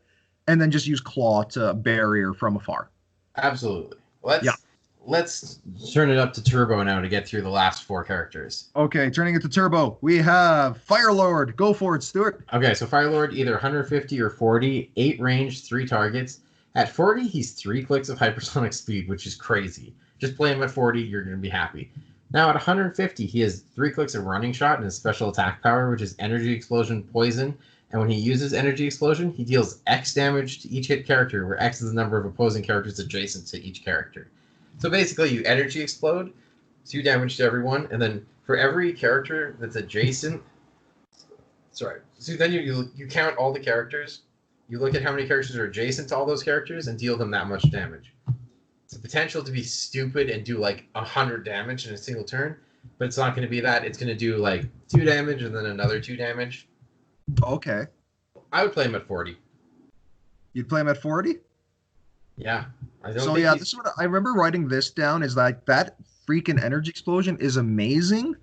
and then just use Claw to barrier from afar. Absolutely. Let's turn it up to turbo now to get through the last 4 characters. Okay, turning it to turbo. We have Fire Lord. Go for it, Stuart. Okay, so Fire Lord either 150 or 40, 8 range, 3 targets. At 40, he's 3 clicks of hypersonic speed, which is crazy. Just play him at 40, you're going to be happy. Now at 150, he has 3 clicks of running shot and his special attack power, which is energy explosion, poison. And when he uses energy explosion, he deals X damage to each hit character, where X is the number of opposing characters adjacent to each character. So basically, you energy explode, 2 damage to everyone, and then for every character that's adjacent, so then you count all the characters, you look at how many characters are adjacent to all those characters, and deal them that much damage. It's the potential to be stupid and do like 100 damage in a single turn, but it's not going to be that. It's going to do like 2 damage and then another 2 damage. Okay. I would play him at 40. You'd play him at 40? Yeah. This is what I remember writing this down is like that freaking energy explosion is amazing,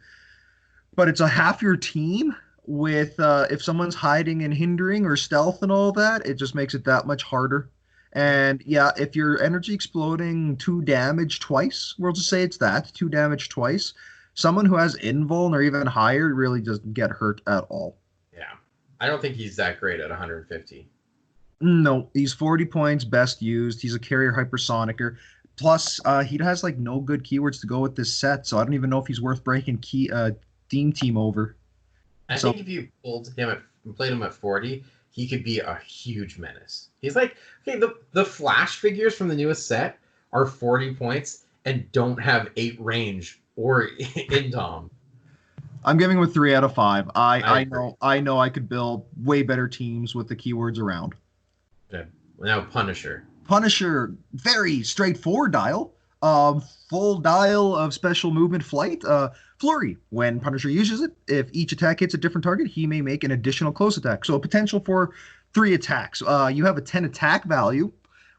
but it's a half your team with if someone's hiding and hindering or stealth and all that, it just makes it that much harder. And yeah, if you're energy exploding 2 damage twice, we'll just say it's that 2 damage twice. Someone who has invuln or even higher really doesn't get hurt at all. Yeah, I don't think he's that great at 150. No, he's 40 points, best used. He's a carrier hypersonicer. Plus, he has like no good keywords to go with this set, so I don't even know if he's worth breaking Theme Team over. I think if you pulled him at played him at 40, he could be a huge menace. He's like, okay, the Flash figures from the newest set are 40 points and don't have 8 range or indom. I'm giving him a 3 out of 5. I agree. know I could build way better teams with the keywords around. Good. Now Punisher. Punisher, very straightforward dial. Full dial of special movement flight. Flurry. When Punisher uses it, if each attack hits a different target, he may make an additional close attack. So a potential for 3 attacks. You have a 10 attack value,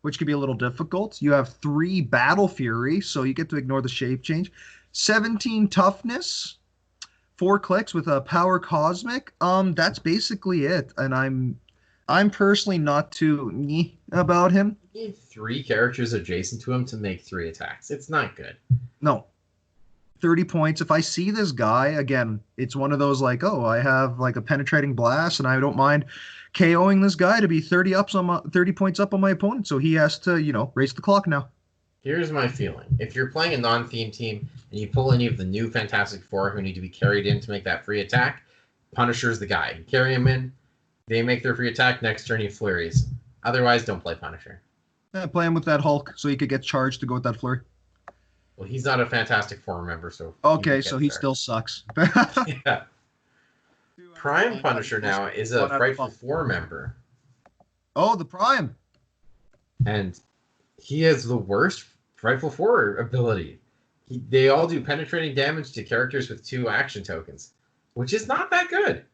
which can be a little difficult. You have 3 battle fury, so you get to ignore the shape change. 17 toughness. 4 clicks with a power cosmic. That's basically it. And I'm personally not too meh about him. You need 3 characters adjacent to him to make 3 attacks. It's not good. No. 30 points. If I see this guy, again, it's one of those like, oh, I have like a penetrating blast and I don't mind KOing this guy to be 30 points up on my opponent. So he has to, race the clock now. Here's my feeling. If you're playing a non-theme team and you pull any of the new Fantastic Four who need to be carried in to make that free attack, Punisher's the guy. You carry him in, they make their free attack, next turn he flurries. Otherwise, don't play Punisher. Yeah, play him with that Hulk so he could get charged to go with that flurry. Well, he's not a Fantastic Four member, so... Okay, so he still sucks. Yeah. Prime Punisher now is a Frightful Four member. Oh, the Prime. And he has the worst Frightful Four ability. They all do penetrating damage to characters with 2 action tokens, which is not that good.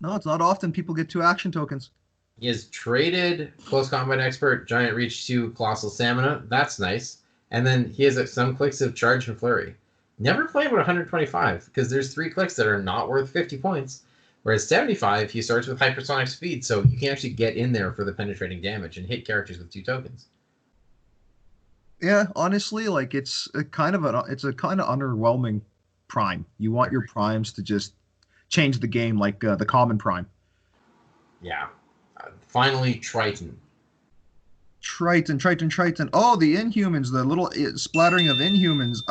No, it's not often people get 2 action tokens. He has traded Close Combat Expert, Giant Reach 2, Colossal Stamina. That's nice. And then he has some clicks of Charge and Flurry. Never play him at 125, because there's 3 clicks that are not worth 50 points. Whereas 75, he starts with Hypersonic Speed, so you can actually get in there for the penetrating damage and hit characters with 2 tokens. Yeah, honestly, like it's a kind of underwhelming Prime. You want your Primes to just change the game, like the common Prime. Yeah. Finally, Triton. Triton. Oh, the Inhumans, the little splattering of Inhumans.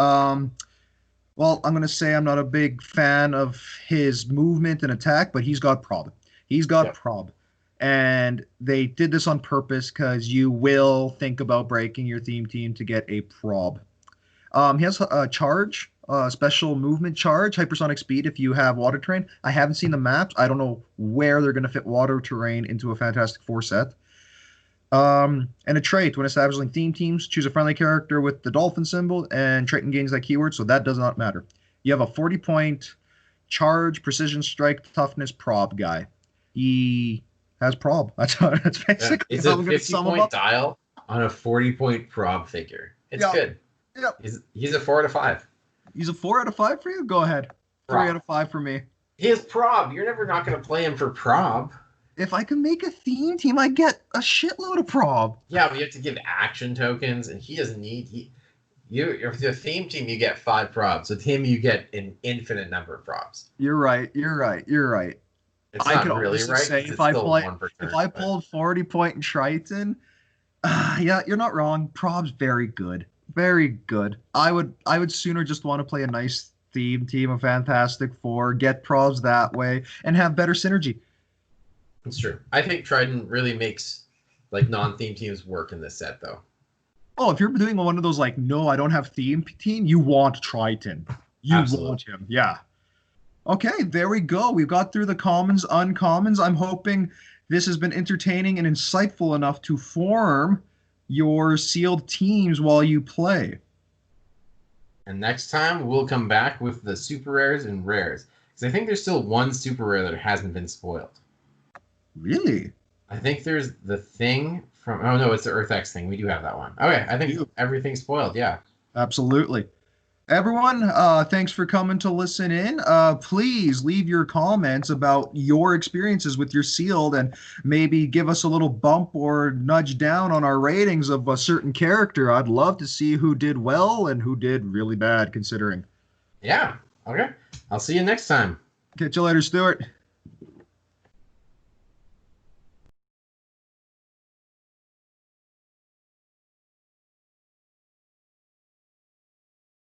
Well, I'm gonna say I'm not a big fan of his movement and attack, but he's got prob. Prob. And they did this on purpose because you will think about breaking your theme team to get a prob. He has a charge, special movement charge, hypersonic speed if you have water terrain. I haven't seen the maps. I don't know where they're going to fit water terrain into a Fantastic Four set. And a trait, when establishing theme teams, choose a friendly character with the dolphin symbol, and Triton gains that keyword, so that does not matter. You have a 40-point charge, precision strike, toughness, prob guy. He has prob. That's basically it's a 50-point dial on a 40-point prob figure. It's good. Yep. He's a 4 out of 5. He's a 4 out of 5 for you? Go ahead. 3 out of 5 for me. He has prob. You're never not going to play him for prob. If I can make a theme team, I get a shitload of prob. Yeah, but you have to give action tokens, and he doesn't need... If the theme team, you get 5 probs. With him, you get an infinite number of probs. You're right. It's not really right. Say if I pulled 40-point in Triton, yeah, you're not wrong. Prob's very good. Very good. I would sooner just want to play a nice theme team of Fantastic Four, get probs that way, and have better synergy. It's true. I think Triton really makes like non-theme teams work in this set, though. Oh, if you're doing one of those like, no, I don't have theme team, you want Triton. Absolutely. Want him. Yeah. Okay, there we go. We've got through the commons, uncommons. I'm hoping this has been entertaining and insightful enough to form your sealed teams while you play. And next time, we'll come back with the super rares and rares. Because I think there's still one super rare that hasn't been spoiled. Really? I think there's the thing from... Oh, no, it's the Earth X thing. We do have that one. Okay, I think everything's spoiled, yeah. Absolutely. Everyone, thanks for coming to listen in. Please leave your comments about your experiences with your sealed and maybe give us a little bump or nudge down on our ratings of a certain character. I'd love to see who did well and who did really bad, considering. Yeah, okay. I'll see you next time. Catch you later, Stuart.